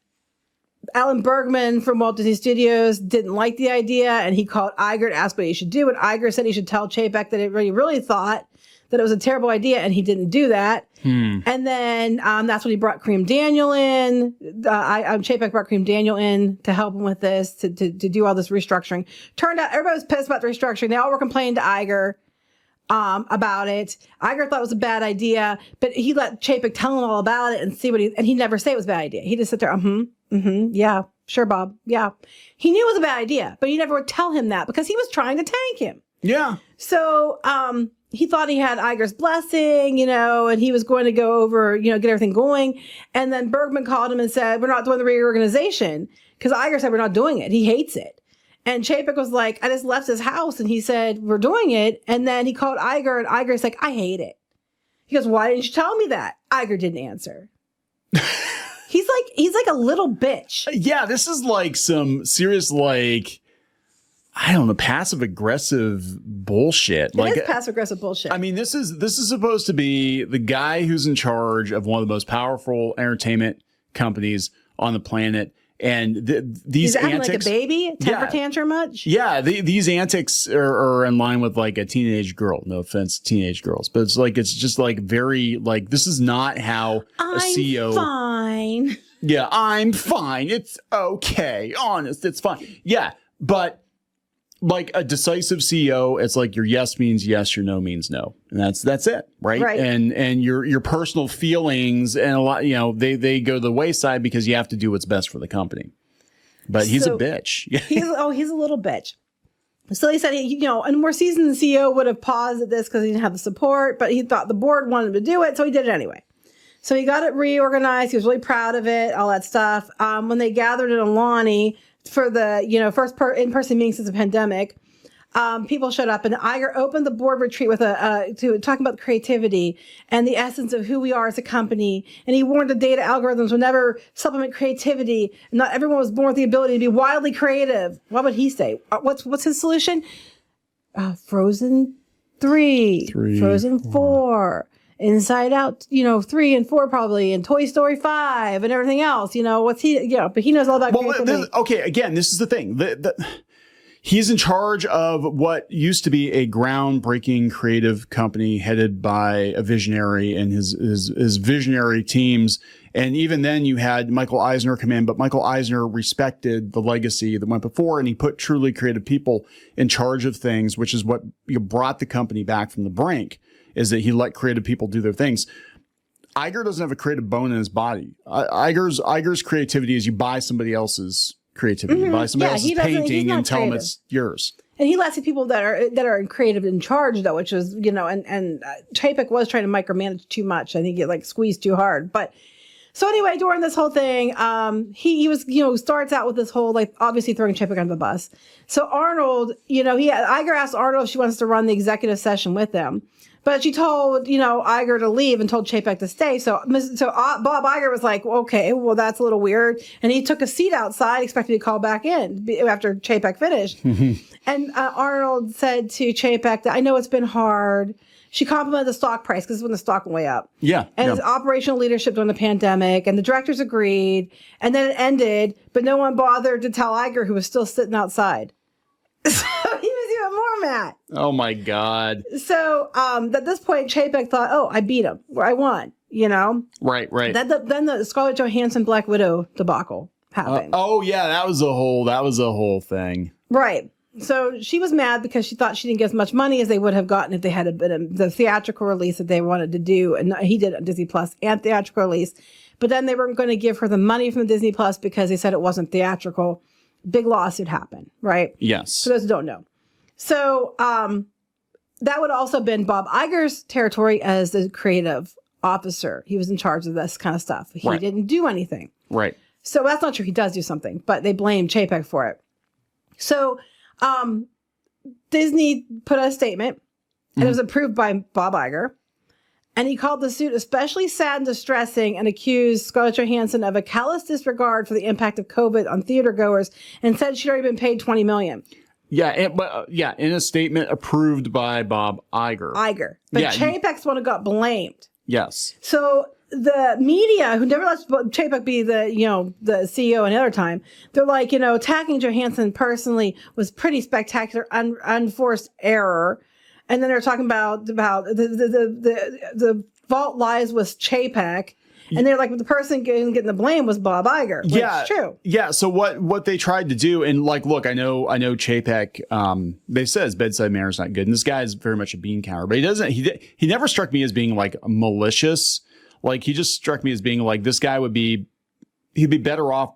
Bergman from Walt Disney Studios didn't like the idea, and he called Iger to ask what he should do. And Iger said he should tell Chapek that he really thought that it was a terrible idea, and he didn't do that. And then that's when he brought Kareem Daniel in. Chapek brought Kareem Daniel in to help him with this, to do all this restructuring. Turned out everybody was pissed about the restructuring. They all were complaining to Iger about it. Iger thought it was a bad idea, but he let Chapek tell him all about it and see and he'd never say it was a bad idea. He'd just sit there, yeah, sure, Bob, yeah. He knew it was a bad idea, but he never would tell him that because he was trying to tank him. Yeah. So, he thought he had Iger's blessing, and he was going to go over, get everything going. And then Bergman called him and said, we're not doing the reorganization, because Iger said, we're not doing it. He hates it. And Chapek was like, I just left his house, and he said, we're doing it. And then he called Iger, and Iger's like, I hate it. He goes, why didn't you tell me that? Iger didn't answer. He's like a little bitch. Yeah, this is like some serious, I don't know, passive aggressive bullshit. It is passive aggressive bullshit. I mean, this is supposed to be the guy who's in charge of one of the most powerful entertainment companies on the planet. And these antics, like a baby, temper tantrum much. Yeah, these antics are in line with like a teenage girl. No offense, teenage girls, but it's just like very like this is not how a CEO. I'm fine. Yeah, I'm fine. It's okay. Honest, it's fine. Yeah, but like a decisive CEO, it's like your yes means yes, your no means no. And that's it. Right. Right. And your personal feelings and a lot, they go to the wayside because you have to do what's best for the company. But he's a bitch. he's a little bitch. So he said, a more seasoned CEO would have paused at this because he didn't have the support, but he thought the board wanted him to do it. So he did it anyway. So he got it reorganized. He was really proud of it, all that stuff. When they gathered in Alani for the, first in-person meeting since the pandemic, people showed up, and Iger opened the board retreat with to talking about creativity and the essence of who we are as a company. And he warned the data algorithms would never supplement creativity. Not everyone was born with the ability to be wildly creative. What would he say? What's his solution? Frozen 3, Frozen 4. Inside Out, 3 and 4 probably, and Toy Story 5 and everything else. What's he? But he knows all about creativity. Again, this is the thing. He's in charge of what used to be a groundbreaking creative company headed by a visionary and his visionary teams. And even then you had Michael Eisner come in, but Michael Eisner respected the legacy that went before, and he put truly creative people in charge of things, which is what brought the company back from the brink. Is that he let creative people do their things. Iger doesn't have a creative bone in his body. Iger's creativity is you buy somebody else's creativity, you buy somebody else's painting and tell them it's yours. And he lets the people that are creative in charge, though, which is, and Chapek was trying to micromanage too much. I think he squeezed too hard. But so anyway, during this whole thing, he was, starts out with this whole, obviously throwing Chapek under the bus. So Arnold, Iger asked Arnold if she wants to run the executive session with them. But she told, Iger to leave and told Chapek to stay. So Bob Iger was like, okay, well, that's a little weird. And he took a seat outside, expecting to call back in after Chapek finished. And Arnold said to Chapek that I know it's been hard. She complimented the stock price because when the stock went way up. Yeah. And his operational leadership during the pandemic. And the directors agreed. And then it ended, but no one bothered to tell Iger, who was still sitting outside. So he was even more mad. Oh my God. So at this point, Chapek thought, "Oh, I beat him. I won." Right. Then the Scarlett Johansson Black Widow debacle happened. That was a whole thing. Right. So she was mad because she thought she didn't get as much money as they would have gotten if they had been the theatrical release that they wanted to do, and he did a Disney Plus and theatrical release. But then they weren't going to give her the money from Disney Plus because they said it wasn't theatrical. Big lawsuit happened, right? Yes. For those who don't know. So that would also have been Bob Iger's territory as the creative officer. He was in charge of this kind of stuff. He didn't do anything. Right. So that's not true. He does do something, but they blame Chapek for it. So Disney put out a statement, and it was approved by Bob Iger. And he called the suit especially sad and distressing and accused Scarlett Johansson of a callous disregard for the impact of COVID on theater goers and said she'd already been paid $20 million. Yeah, in a statement approved by Bob Iger. But Chapek's one who got blamed. Yes. So the media, who never lets Chapek be the CEO another time, they're like, attacking Johansson personally was pretty spectacular, unforced error. And then they're talking about the fault lies with Chapek. And they're like, the person getting the blame was Bob Iger. Which is true. Yeah. So what they tried to do, and look, I know Chapek, they said his bedside manner is not good. And this guy is very much a bean counter, but he never struck me as being malicious. He just struck me as being this guy he'd be better off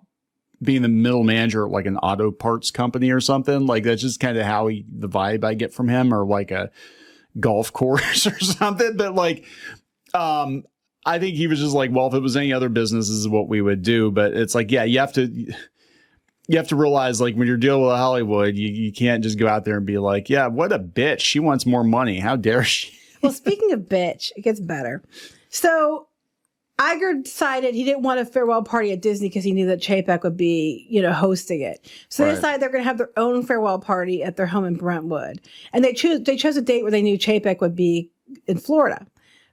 being the middle manager at an auto parts company or something. That's just kind of how the vibe I get from him, or a golf course or something. But I think he was just well, if it was any other business, this is what we would do. But it's you have to realize when you're dealing with Hollywood, you can't just go out there and be what a bitch. She wants more money. How dare she? Well, speaking of bitch, it gets better. So Iger decided he didn't want a farewell party at Disney because he knew that Chapek would be, hosting it. So they decided they're going to have their own farewell party at their home in Brentwood. And they chose a date where they knew Chapek would be in Florida.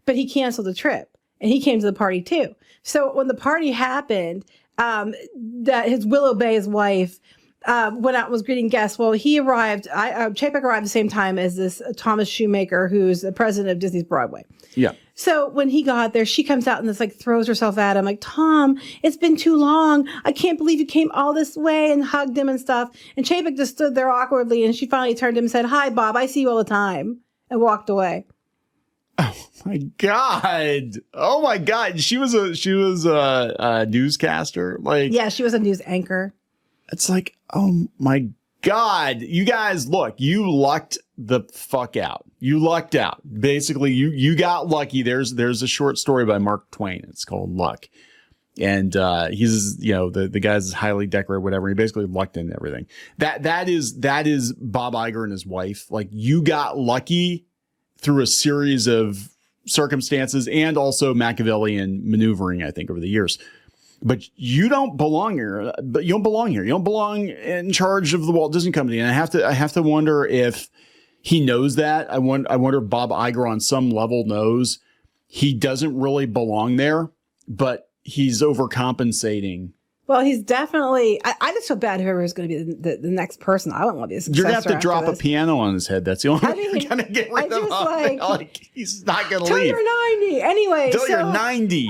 But he canceled the trip. And he came to the party too. So when the party happened, that his Willow Bay's wife went out and was greeting guests. Well, he arrived. Chapek arrived the same time as this Thomas Shoemaker, who's the president of Disney's Broadway. Yeah. So when he got there, she comes out and just like throws herself at him, like, Tom, it's been too long. I can't believe you came all this way, and hugged him and stuff. And Chapek just stood there awkwardly, and she finally turned to him and said, "Hi, Bob. I see you all the time," and walked away. Oh my God. Oh my God. She was a newscaster. Like, yeah, she was a news anchor. It's like, oh my God, you guys, look, you lucked the fuck out. You lucked out. Basically, you got lucky. There's a short story by Mark Twain. It's called Luck. And he's, the guy's highly decorated, whatever. He basically lucked into everything. That is Bob Iger and his wife. Like, you got lucky through a series of circumstances and also Machiavellian maneuvering, I think, over the years. But you don't belong here. But you don't belong here. You don't belong in charge of the Walt Disney Company. And I have to wonder if he knows that. I wonder if Bob Iger on some level knows he doesn't really belong there, but he's overcompensating. Well, he's definitely. I just feel bad whoever is going to be the next person. I don't want to be a successor. You're going to have to drop a piano on his head. That's the only way you're going to get rid of him. Like, he's not going to leave. Till you're 90. Anyway. Till you're 90.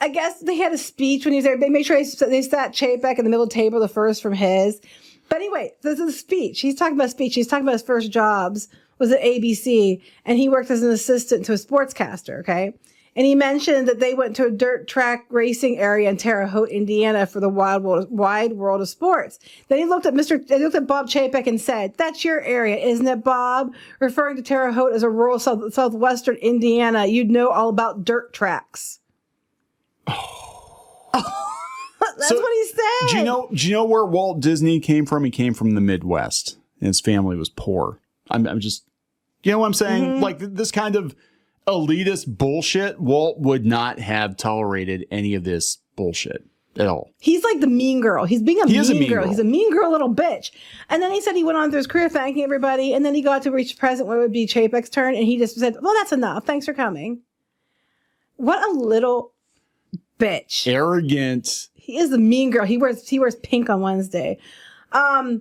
I guess they had a speech when he was there. They made sure they sat Chapek in the middle of the table, the first from his. But anyway, this is a speech. He's talking about speech. He's talking about his first jobs was at ABC, and he worked as an assistant to a sportscaster, okay? And he mentioned that they went to a dirt track racing area in Terre Haute, Indiana for the wide world of sports. Then he looked at Bob Chapek and said, "That's your area, isn't it, Bob?" Referring to Terre Haute as a rural southwestern Indiana. You'd know all about dirt tracks. That's what he said. Do you know where Walt Disney came from? He came from the Midwest, and his family was poor. I'm just, you know what I'm saying? Mm-hmm. Like, this kind of elitist bullshit, Walt would not have tolerated any of this bullshit at all. He's like the mean girl. He's being a mean girl. He's a mean girl little bitch. And then he said he went on through his career thanking everybody, and then he got to reach the present where it would be Chapek's turn, and he just said, "Well, that's enough. Thanks for coming." What a little bitch. Arrogant. He is the mean girl. He wears pink on Wednesday. Oh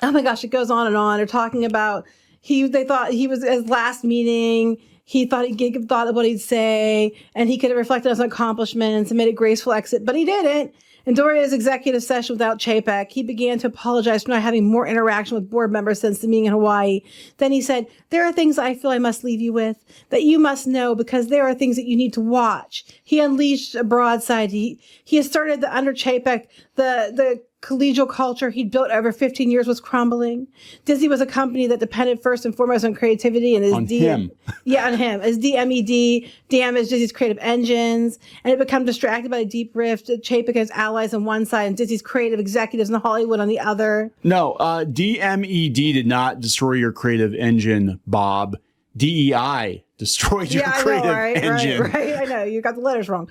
my gosh, it goes on and on. They're talking about they thought he was his last meeting. He thought he'd thought of what he'd say, and he could have reflected on his accomplishments and made a graceful exit, but he didn't. And during his executive session without Chapek, he began to apologize for not having more interaction with board members since the meeting in Hawaii. Then he said, "There are things I feel I must leave you with that you must know because there are things that you need to watch." He unleashed a broadside. He asserted that under Chapek, the collegial culture he'd built over 15 years was crumbling. Disney was a company that depended first and foremost on creativity and on him. Yeah, on him. As DMED damaged Disney's creative engines, and it became distracted by a deep rift. Chapek and his allies on one side and Disney's creative executives in Hollywood on the other. No, DMED did not destroy your creative engine, Bob. DEI destroyed your creative engine. Right. I know. You got the letters wrong.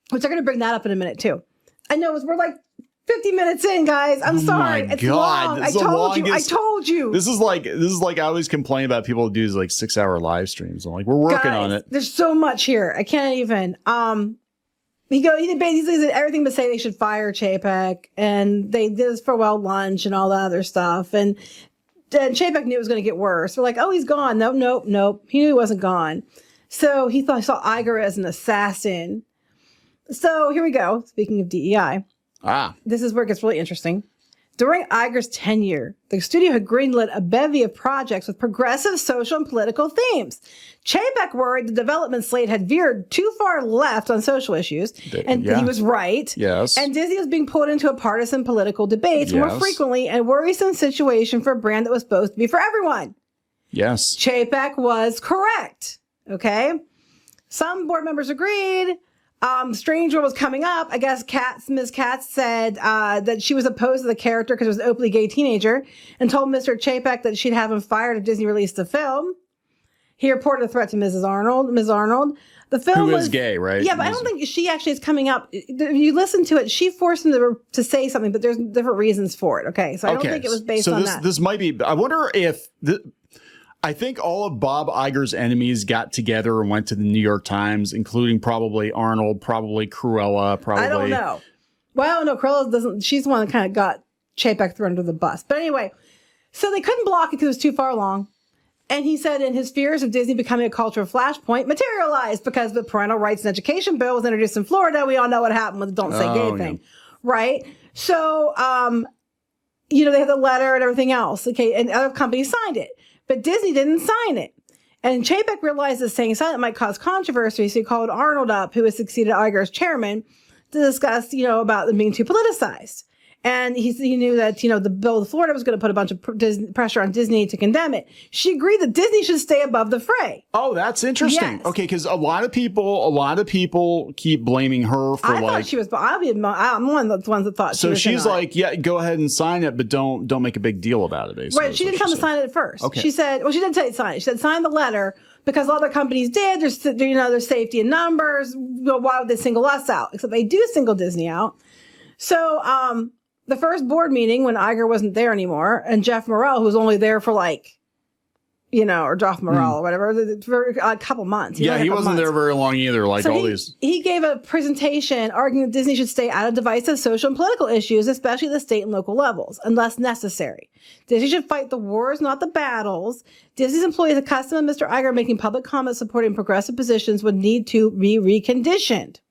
Which I'm going to bring that up in a minute, too. I know, we're like 50 minutes in, guys. I'm sorry. It's long. I told you. This is like I always complain about people who do these like 6-hour live streams. I'm like, we're working on it. There's so much here. I can't even. He basically said everything but say they should fire Chapek, and they did this farewell lunch and all the other stuff. And Chapek knew it was going to get worse. We're like, oh, he's gone. Nope. He knew he wasn't gone. So he saw Iger as an assassin. So here we go. Speaking of DEI. This is where it gets really interesting. During Iger's tenure, the studio had greenlit a bevy of projects with progressive social and political themes. Chapek worried the development slate had veered too far left on social issues, and he was right. Yes. And Disney was being pulled into a partisan political debates more frequently, and worrisome situation for a brand that was supposed to be for everyone. Yes. Chapek was correct. Okay. Some board members agreed. Strange World was coming up. I guess Ms. Katz said that she was opposed to the character because it was an openly gay teenager and told Mr. Chapek that she'd have him fired if Disney released the film. He reported a threat to Ms. Arnold. The film was gay, right? Yeah, but I don't think she actually is coming up. If you listen to it, she forced him to say something, but there's different reasons for it. Okay, so I don't think it was based on that. This might be. I wonder if I think all of Bob Iger's enemies got together and went to the New York Times, including probably Arnold, probably Cruella, probably. I don't know. Well, no, Cruella doesn't. She's the one that kind of got Chapek threw under the bus. But anyway, so they couldn't block it because it was too far along. And he said in his fears of Disney becoming a cultural flashpoint materialized because the parental rights and education bill was introduced in Florida. We all know what happened with the Don't Say Gay thing, right? So, they had the letter and everything else. Okay, and other companies signed it. But Disney didn't sign it. And Chapek realized that saying silent might cause controversy, so he called Arnold up, who had succeeded Iger as chairman, to discuss, about them being too politicized. And he knew that, the bill of Florida was going to put a bunch of pressure on Disney to condemn it. She agreed that Disney should stay above the fray. Oh, that's interesting. Yes. Okay, because a lot of people keep blaming her for I thought she was. I'm one of the ones that thought. So she's like, yeah, go ahead and sign it, but don't make a big deal about it. Basically, right? She didn't tell him to sign it at first. Okay. She said, she didn't tell you to sign it. She said, sign the letter because other companies did. There's safety in numbers. Why would they single us out? Except they do single Disney out. So, the first board meeting when Iger wasn't there anymore, and Jeff Morrell, who was only there for or Jeff Morrell or whatever, for a couple months. He wasn't there very long either. He gave a presentation arguing that Disney should stay out of divisive social and political issues, especially at the state and local levels, unless necessary. Disney should fight the wars, not the battles. Disney's employees accustomed to Mr. Iger making public comments supporting progressive positions would need to be reconditioned.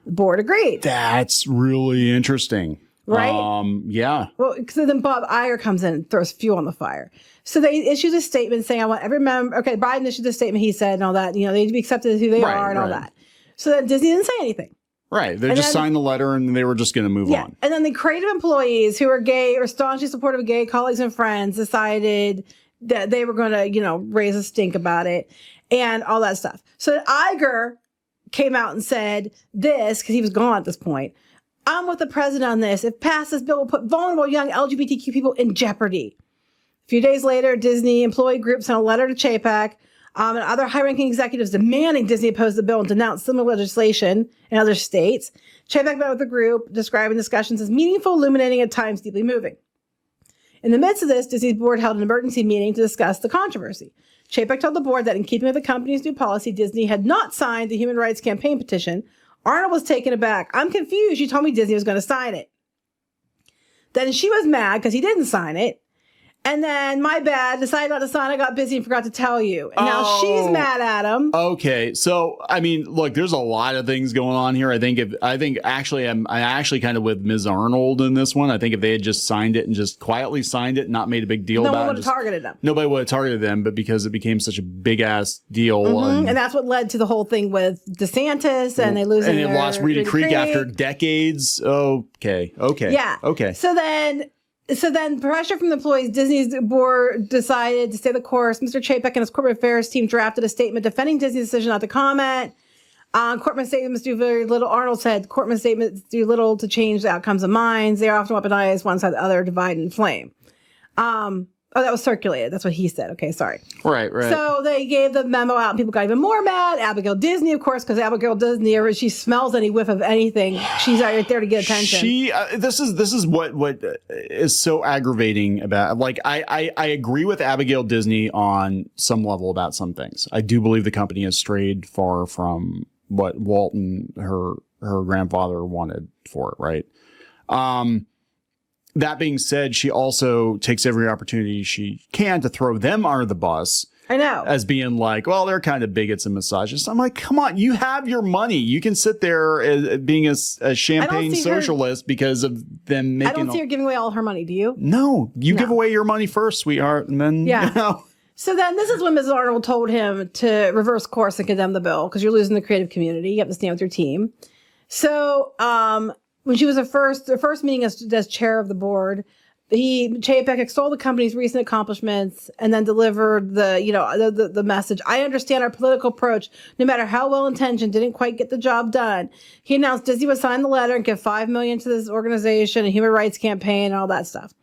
The board agreed. That's really interesting. Right? Yeah. Well, so then Bob Iger comes in and throws fuel on the fire. So they issued a statement saying, I want every member. Okay, Biden issued a statement, he said, and all that. They need to be accepted as who they are and all that. So then Disney didn't say anything. Right. They just signed the letter and they were just going to move on. And then the creative employees who are gay or staunchly supportive of gay colleagues and friends decided that they were going to, raise a stink about it and all that stuff. So Iger came out and said this, because he was gone at this point. I'm with the president on this. If passed, this bill will put vulnerable young LGBTQ people in jeopardy. A few days later, Disney employee groups sent a letter to Chapek and other high-ranking executives demanding Disney oppose the bill and denounce similar legislation in other states. Chapek met with the group, describing discussions as meaningful, illuminating, at times deeply moving. In the midst of this, Disney's board held an emergency meeting to discuss the controversy. Chapek told the board that in keeping with the company's new policy, Disney had not signed the Human Rights Campaign petition. Arnold was taken aback. I'm confused. You told me Disney was going to sign it. Then she was mad because he didn't sign it. And then, my bad, decided not to sign. I got busy and forgot to tell you. And now she's mad at him. Okay. So, look, there's a lot of things going on here. I'm actually kind of with Ms. Arnold in this one. I think if they had just signed it and just quietly signed it, not made a big deal about it. No one would have targeted them. Nobody would have targeted them, but because it became such a big ass deal. And that's what led to the whole thing with DeSantis and they losing and they lost Reedy Creek after decades. Okay. Yeah. Okay. So then pressure from the employees, Disney's board decided to stay the course. Mr. Chapek and his corporate affairs team drafted a statement defending Disney's decision not to comment. Corporate statements do very little. Arnold said corporate statements do little to change the outcomes of minds. They are often weaponized, one side the other, divide and inflame. That was circulated. That's what he said. Okay, sorry. Right. So they gave the memo out and people got even more mad. Abigail Disney, of course, because Abigail Disney, if she smells any whiff of anything, she's right there to get attention. This is what is so aggravating about, I agree with Abigail Disney on some level about some things. I do believe the company has strayed far from what Walt and her grandfather wanted for it, right? That being said, she also takes every opportunity she can to throw them under the bus. I know. As being like, well, they're kind of bigots and misogynists. I'm like, come on, you have your money. You can sit there as being a champagne socialist because of them making. I don't see her giving away all her money. Do you? No, give away your money first, sweetheart, and then So then this is when Mrs. Arnold told him to reverse course and condemn the bill because you're losing the creative community. You have to stand with your team. So when she was the first meeting as chair of the board, Chapek extolled the company's recent accomplishments and then delivered the message. I understand our political approach, no matter how well intentioned, didn't quite get the job done. He announced Disney would sign the letter and give $5 million to this organization, a human rights campaign, and all that stuff.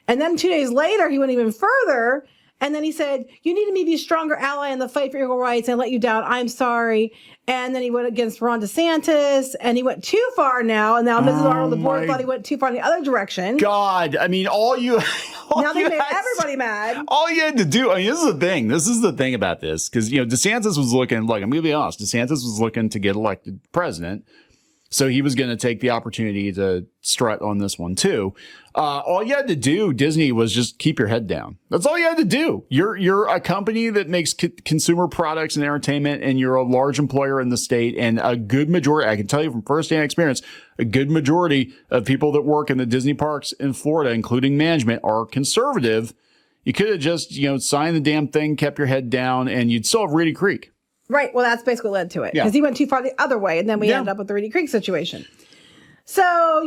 And then 2 days later, he went even further. And then he said, you need to be a stronger ally in the fight for equal rights and let you down. I'm sorry. And then he went against Ron DeSantis and he went too far now. And now Mrs. Arnold, the board thought he went too far in the other direction. God, now they made everybody mad. All you had to do, this is the thing about this. Because, DeSantis was looking, I'm going to be honest, DeSantis was looking to get elected president. So he was going to take the opportunity to strut on this one too. All you had to do, Disney, was just keep your head down. That's all you had to do. You're a company that makes consumer products and entertainment, and you're a large employer in the state. And a good majority, I can tell you from firsthand experience, a good majority of people that work in the Disney parks in Florida, including management, are conservative. You could have just, signed the damn thing, kept your head down, and you'd still have Reedy Creek. Right. Well, that's basically what led to it, because he went too far the other way, and then we ended up with the Reedy Creek situation. So,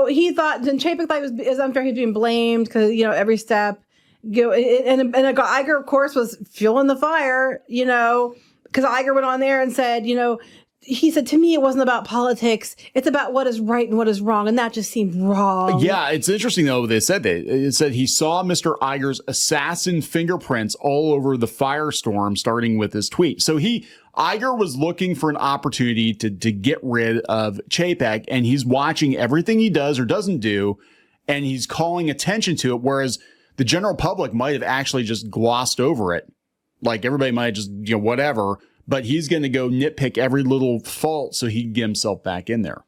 he thought, and Chapek thought it was unfair. He was being blamed because, every step. And Iger, of course, was fueling the fire, because Iger went on there and said, he said, to me, it wasn't about politics. It's about what is right and what is wrong. And that just seemed wrong. Yeah, it's interesting, though, they said that. It said he saw Mr. Iger's assassin fingerprints all over the firestorm, starting with his tweet. So Iger was looking for an opportunity to get rid of Chapek, and he's watching everything he does or doesn't do, and he's calling attention to it, whereas the general public might have actually just glossed over it. Like, everybody might just, whatever. But he's going to go nitpick every little fault so he can get himself back in there.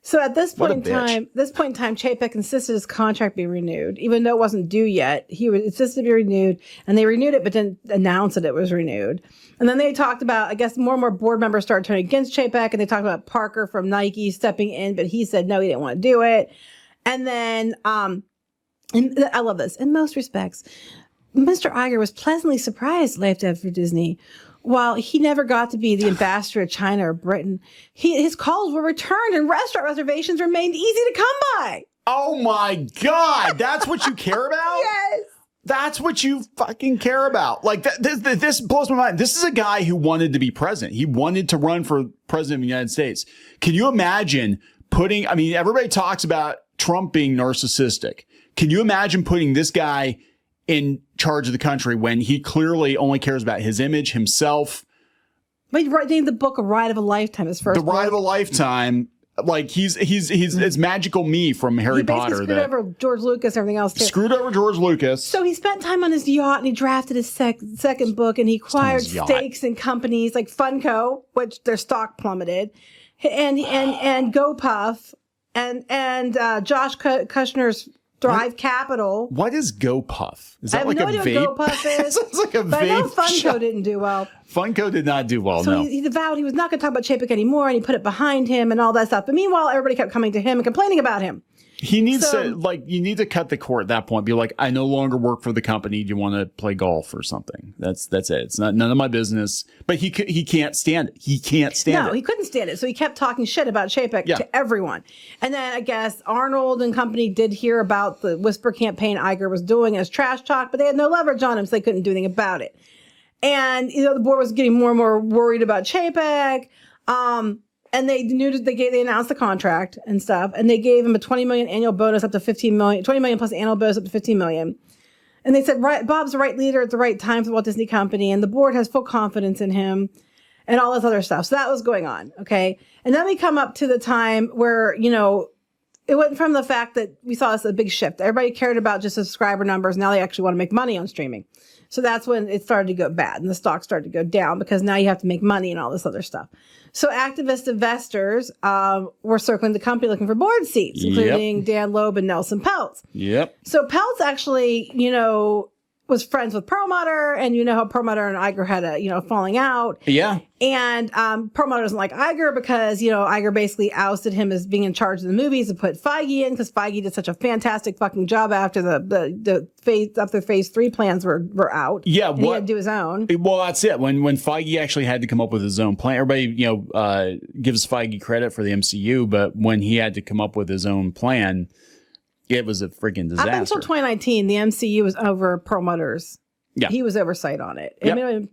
So at this point in time, Chapek insisted his contract be renewed, even though it wasn't due yet. He insisted to be renewed, and they renewed it, but didn't announce that it was renewed. And then they talked about, I guess, more and more board members started turning against Chapek, and they talked about Parker from Nike stepping in, but he said no, he didn't want to do it. And then, and I love this. In most respects, Mr. Iger was pleasantly surprised life after Disney. While he never got to be the ambassador of China or Britain, his calls were returned and restaurant reservations remained easy to come by. Oh my God. That's what you care about? Yes. That's what you fucking care about. Like, this blows my mind. This is a guy who wanted to be president. He wanted to run for president of the United States. Can you imagine everybody talks about Trump being narcissistic. Can you imagine putting this guy in charge of the country when he clearly only cares about his image, himself? But he named the book A Ride of a Lifetime, his first book. The Ride of a Lifetime. Like, he's it's Magical Me from Harry Potter. He screwed over George Lucas and everything else too. Screwed over George Lucas. So he spent time on his yacht, and he drafted his second book, and he acquired stakes in companies like Funko, which their stock plummeted, and GoPuff, and Josh Kushner's Thrive Capital. What is GoPuff? Is that I have like no a idea vape? What GoPuff is. Sounds like a vape. But I know Funko didn't do well. Funko did not do well, so no. he vowed he was not going to talk about Chapek anymore, and he put it behind him and all that stuff. But meanwhile, everybody kept coming to him and complaining about him. He needs to, you need to cut the cord at that point. Be like, I no longer work for the company. Do you want to play golf or something? That's it. It's none of my business. But he can't stand it. He can't stand it. No, he couldn't stand it. So he kept talking shit about Chapek to everyone. And then I guess Arnold and company did hear about the whisper campaign Iger was doing as trash talk, but they had no leverage on him, so they couldn't do anything about it. And the board was getting more and more worried about Chapek. And they announced the contract and stuff, and they gave him a $20 million annual bonus up to $15 million, $20 million plus annual bonus up to $15 million. And they said, right, Bob's the right leader at the right time for the Walt Disney Company, and the board has full confidence in him, and all this other stuff. So that was going on, okay? And then we come up to the time where, it went from the fact that we saw this a big shift. Everybody cared about just subscriber numbers. Now they actually want to make money on streaming. So that's when it started to go bad, and the stock started to go down because now you have to make money and all this other stuff. So activist investors were circling the company looking for board seats, including Dan Loeb and Nelson Peltz. Yep. So Peltz actually, was friends with Perlmutter, and how Perlmutter and Iger had a, falling out. Yeah. And Perlmutter doesn't like Iger because, Iger basically ousted him as being in charge of the movies and put Feige in because Feige did such a fantastic fucking job after the phase 3 plans were out. Yeah. And he had to do his own. Well, that's it. When Feige actually had to come up with his own plan, everybody, gives Feige credit for the MCU, but when he had to come up with his own plan, it was a freaking disaster. Up until 2019, the MCU was over Perlmutter's. Yeah. He was oversight on it. Yep. I mean,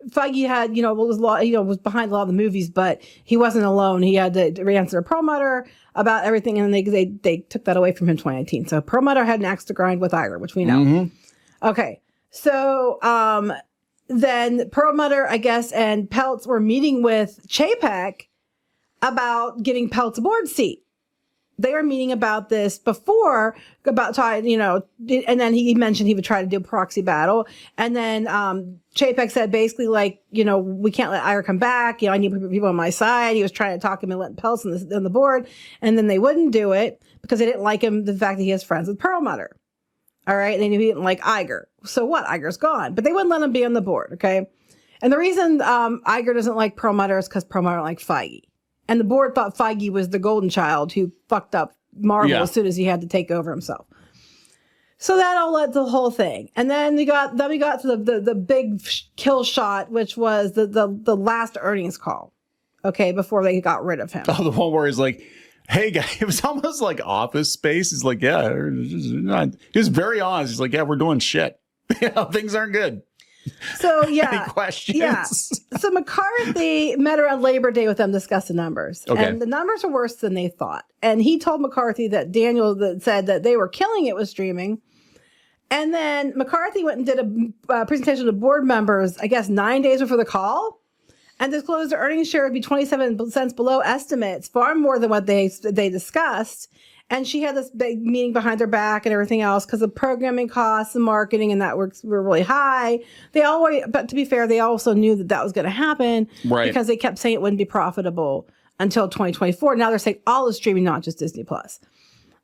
Feige had, was behind a lot of the movies, but he wasn't alone. He had to answer Perlmutter about everything, and they took that away from him in 2019. So Perlmutter had an axe to grind with Iger, which we know. Mm-hmm. Okay. So then Perlmutter, I guess, and Peltz were meeting with Chapek about getting Peltz a board seat. they were meeting about this before, about trying, and then he mentioned he would try to do a proxy battle. And then Chapek said basically like, we can't let Iger come back. I need people on my side. He was trying to talk him and let Peltz on the board. And then they wouldn't do it because they didn't like him, the fact that he has friends with Perlmutter. All right. And they knew he didn't like Iger. So what? Iger's gone. But they wouldn't let him be on the board. Okay. And the reason Iger doesn't like Perlmutter is because Perlmutter don't like Feige. And the board thought Feige was the golden child who fucked up Marvel as soon as he had to take over himself. So that all led to the whole thing. And then we got to the big kill shot, which was the last earnings call. Okay, before they got rid of him. Oh, the one where he's like, hey, guy, it was almost like Office Space. He's like, yeah, he was very honest. He's like, yeah, we're doing shit. Things aren't good. So, yeah. Any questions? Yeah. So McCarthy met around Labor Day with them, discussed the numbers. Okay. And the numbers are worse than they thought. And he told McCarthy that Daniel said that they were killing it with streaming. And then McCarthy went and did a presentation to board members, I guess 9 days before the call, and disclosed the earnings share would be 27 cents below estimates, far more than what they discussed. And she had this big meeting behind their back and everything else because the programming costs and marketing and networks were really high. But to be fair, they also knew that was going to happen because they kept saying it wouldn't be profitable until 2024. Now they're saying all is streaming, not just Disney Plus.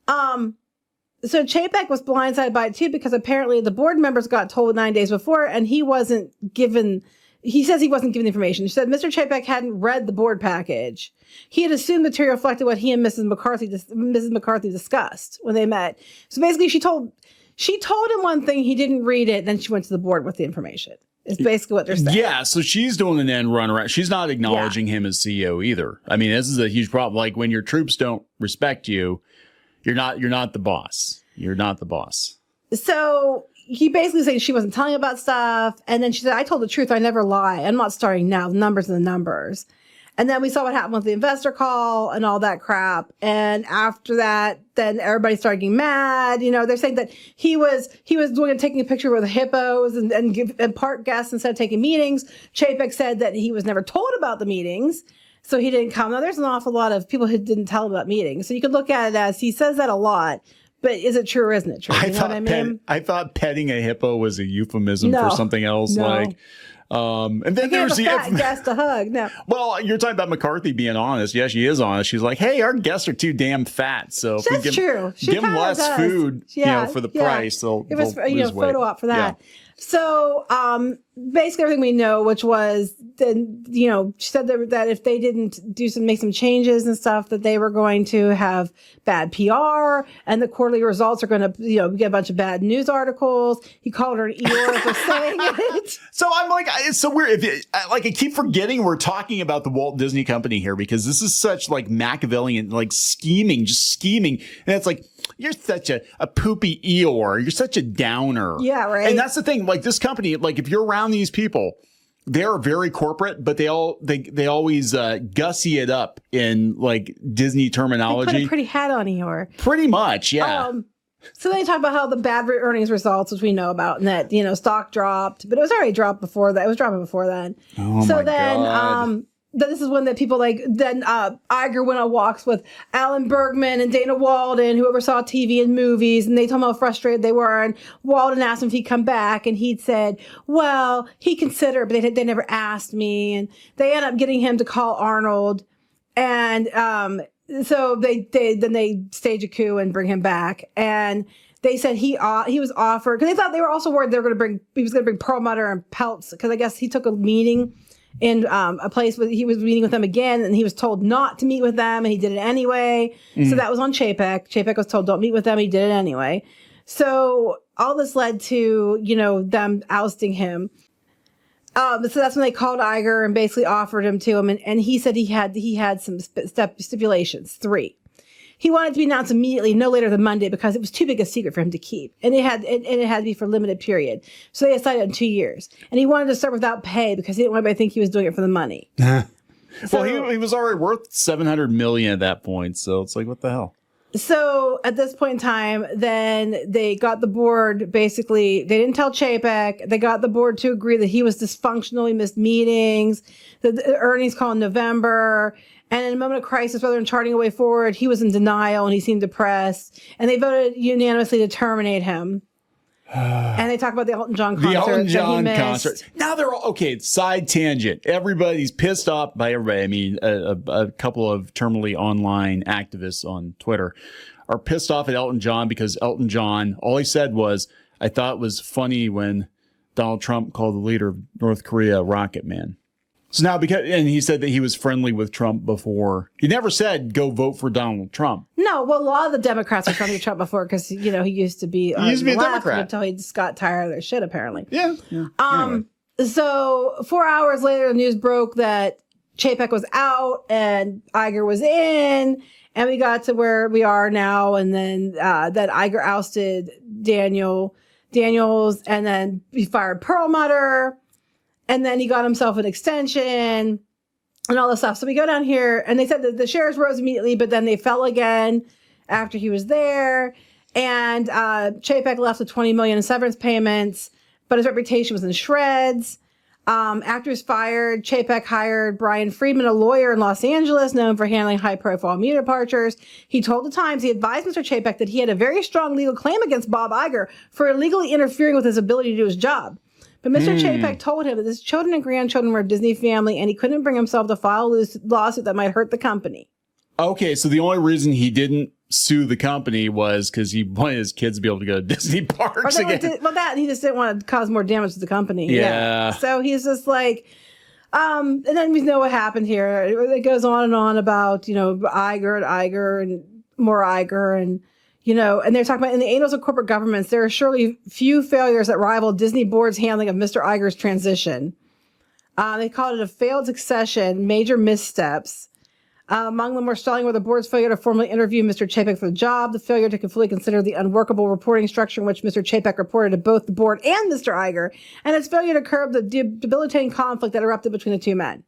So Chapek was blindsided by it too because apparently the board members got told 9 days before and he wasn't given. He says he wasn't given the information. He said Mr. Chapek hadn't read the board package. He had assumed material reflected what he and Mrs. McCarthy discussed when they met. So basically, she told him one thing, he didn't read it, then she went to the board with the information. It's basically what they're saying. Yeah, so she's doing an end run around. She's not acknowledging him as CEO either. I mean, this is a huge problem. Like when your troops don't respect you, you're not the boss. You're not the boss. So he basically saying she wasn't telling about stuff. And then she said, I told the truth. I never lie. I'm not starting now. The numbers are the numbers. And then we saw what happened with the investor call and all that crap. And after that, then everybody started getting mad. They're saying that he was taking a picture with the hippos and park guests instead of taking meetings. Chapek said that he was never told about the meetings. So he didn't come. Now, there's an awful lot of people who didn't tell him about meetings. So you could look at it as he says that a lot. But is it true or isn't it true? You know what I mean? I thought petting a hippo was a euphemism for something else. No. And then there's the fat guest to hug. No. Well, you're talking about McCarthy being honest. Yeah, she is honest. She's like, hey, our guests are too damn fat. So if That's true. Give them less food, for the price. They'll it was lose weight. Photo op for that. Yeah. So basically everything we know, which was then she said that if they didn't make some changes and stuff, that they were going to have bad PR and the quarterly results are going to get a bunch of bad news articles. He called her an Eeyore for saying it. So I'm like, it's so weird. I keep forgetting we're talking about the Walt Disney Company here because this is such like Machiavellian, like scheming, and it's like, you're such a poopy Eeyore. You're such a downer. Yeah, right. And that's the thing. Like this company, like if you're around these people, they're very corporate, but they always gussy it up in like Disney terminology. They put a pretty hat on Eeyore. Pretty much, yeah. So they talk about how the bad earnings results, which we know about, and that stock dropped, but it was already dropped before that. It was dropping before then. Oh so my then, God. This is when the people Iger went on walks with Alan Bergman and Dana Walden, whoever saw TV and movies, and they told him how frustrated they were. And Walden asked him if he'd come back, and he'd said, well, he considered, but they never asked me. And they ended up getting him to call Arnold. And so they stage a coup and bring him back. And they said he was offered, because they thought they were also worried he was going to bring Perlmutter and Peltz, because I guess he took a meeting in a place where he was meeting with them again, and he was told not to meet with them, and he did it anyway. So that was on Chapek. Chapek was told don't meet with them. He did it anyway. So all this led to them ousting him. So that's when they called Iger and basically offered him to him, and he said he had some stipulations, 3. He wanted to be announced immediately, no later than Monday, because it was too big a secret for him to keep. And it had to be for a limited period. So they decided on 2 years. And he wanted to start without pay because he didn't want anybody to think he was doing it for the money. Well, he was already worth $700 million at that point. So it's like, what the hell? So at this point in time, then they got the board, basically, they didn't tell Chapek. They got the board to agree that he was dysfunctional, he missed meetings, the earnings call in November. And in a moment of crisis, rather than charting a way forward, he was in denial and he seemed depressed. And they voted unanimously to terminate him. And they talk about the Elton John concert. The Elton John that he concert. Now they're all, okay, side tangent. Everybody's pissed off by everybody. I mean, a couple of terminally online activists on Twitter are pissed off at Elton John because Elton John, all he said was, I thought it was funny when Donald Trump called the leader of North Korea Rocket Man. So now, and he said that he was friendly with Trump before. He never said, go vote for Donald Trump. No, well, a lot of the Democrats were friendly with Trump before because, he used to be a Democrat until he just got tired of their shit, apparently. Yeah. Anyway. So 4 hours later, the news broke that Chapek was out and Iger was in, and we got to where we are now, and then that Iger ousted Daniels, and then he fired Perlmutter. And then he got himself an extension and all this stuff. So we go down here, and they said that the shares rose immediately, but then they fell again after he was there. And Chapek left with $20 million in severance payments, but his reputation was in shreds. After he was fired, Chapek hired Brian Friedman, a lawyer in Los Angeles, known for handling high-profile media departures. He told the Times he advised Mr. Chapek that he had a very strong legal claim against Bob Iger for illegally interfering with his ability to do his job. But Mr. Chapek told him that his children and grandchildren were a Disney family, and he couldn't bring himself to file a lawsuit that might hurt the company. Okay, so the only reason he didn't sue the company was because he wanted his kids to be able to go to Disney parks again. He just didn't want to cause more damage to the company. Yeah. So he's just like, and then we know what happened here. It goes on and on about, Iger and more Iger and, and they're talking about in the annals of corporate governments, there are surely few failures that rival Disney board's handling of Mr. Iger's transition. They called it a failed succession, major missteps. Among them were stalling with the board's failure to formally interview Mr. Chapek for the job, the failure to fully consider the unworkable reporting structure in which Mr. Chapek reported to both the board and Mr. Iger, and its failure to curb the debilitating conflict that erupted between the two men.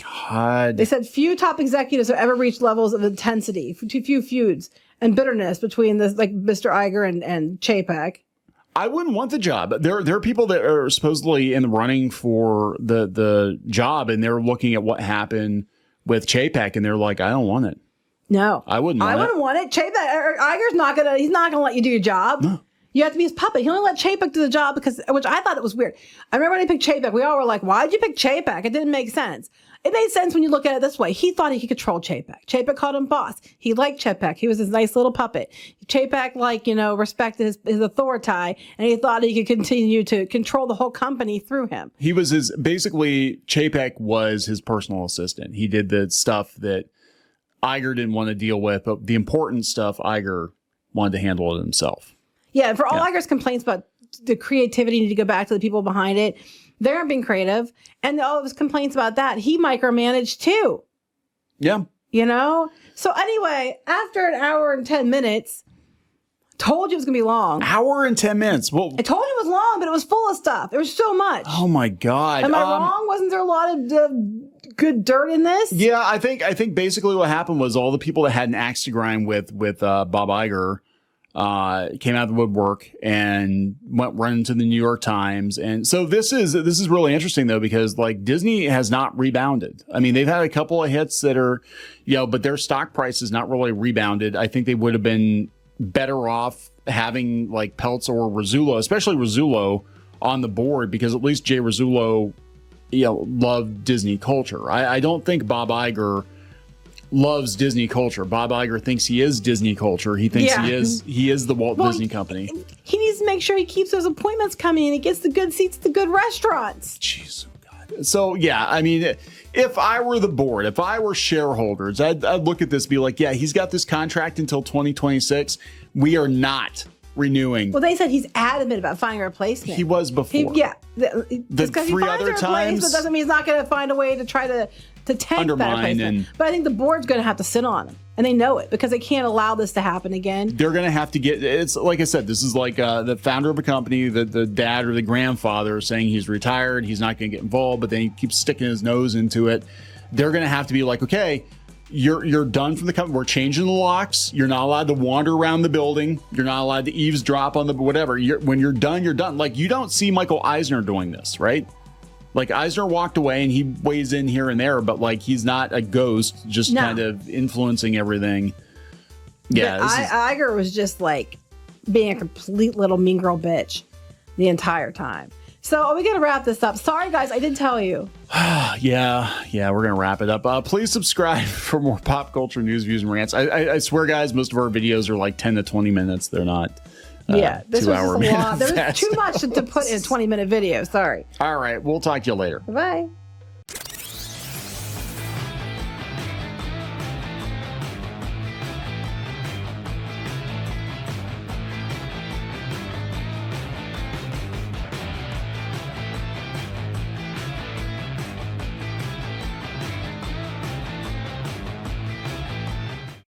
God. They said few top executives have ever reached levels of intensity, few feuds and bitterness between Mr. Iger and Chapek. I wouldn't want the job. There are people that are supposedly in the running for the job, and they're looking at what happened with Chapek, and they're like, I don't want it. No, I wouldn't want it. Chapek, Iger's he's not gonna let you do your job. No. You have to be his puppet. He only let Chapek do the job which I thought it was weird. I remember when he picked Chapek, we all were like, why'd you pick Chapek? It didn't make sense. It made sense when you look at it this way. He thought he could control Chapek. Chapek called him boss. He liked Chapek. He was his nice little puppet. Chapek, respected his authority, and he thought he could continue to control the whole company through him. He was Chapek was his personal assistant. He did the stuff that Iger didn't want to deal with, but the important stuff Iger wanted to handle it himself. Yeah, and for all Iger's complaints about the creativity, need to go back to the people behind it. They aren't being creative. And all of his complaints about that, he micromanaged too. Yeah. So anyway, after an hour and 10 minutes, told you it was going to be long. Hour and 10 minutes. Well, I told you it was long, but it was full of stuff. There was so much. Oh my God. Am I wrong? Wasn't there a lot of good dirt in this? Yeah, I think basically what happened was all the people that had an axe to grind with Bob Iger came out of the woodwork and went running to the New York Times. And so this is really interesting though, because Disney has not rebounded. I mean, they've had a couple of hits that are, but their stock price has not really rebounded. I think they would have been better off having Peltz or Rizzullo, especially Rizzullo, on the board, because at least Jay Rizzullo, loved Disney culture. I don't think Bob Iger loves Disney culture. Bob Iger thinks he is Disney culture. He thinks he is the Walt Disney Company. He needs to make sure he keeps those appointments coming and he gets the good seats, the good restaurants. Jeez, God. So yeah, I mean, if I were the board, if I were shareholders, I'd look at this, be like, yeah, he's got this contract until 2026. We are not renewing. Well, they said he's adamant about finding a replacement. He was before. The three other times, that doesn't mean he's not going to find a way to try to tank that replacement. But I think the board's going to have to sit on him, and they know it because they can't allow this to happen again. They're going to have to it's like I said, this is like the founder of a company, the dad or the grandfather saying he's retired, he's not going to get involved, but then he keeps sticking his nose into it. They're going to have to be like, okay, you're done from the company. We're changing the locks. You're not allowed to wander around the building. You're not allowed to eavesdrop on the whatever. When you're done, you're done. Like, you don't see Michael Eisner doing this, right? Like, Eisner walked away and he weighs in here and there, but like, he's not a ghost, just kind of influencing everything. Yeah. Iger was just like being a complete little mean girl bitch the entire time. So we got to wrap this up. Sorry, guys, I didn't tell you. Yeah, we're going to wrap it up. Please subscribe for more pop culture news, views, and rants. I swear, guys, most of our videos are like 10 to 20 minutes. They're not. This was just a lot. There was too much to put in a 20-minute video. Sorry. All right. We'll talk to you later. Bye.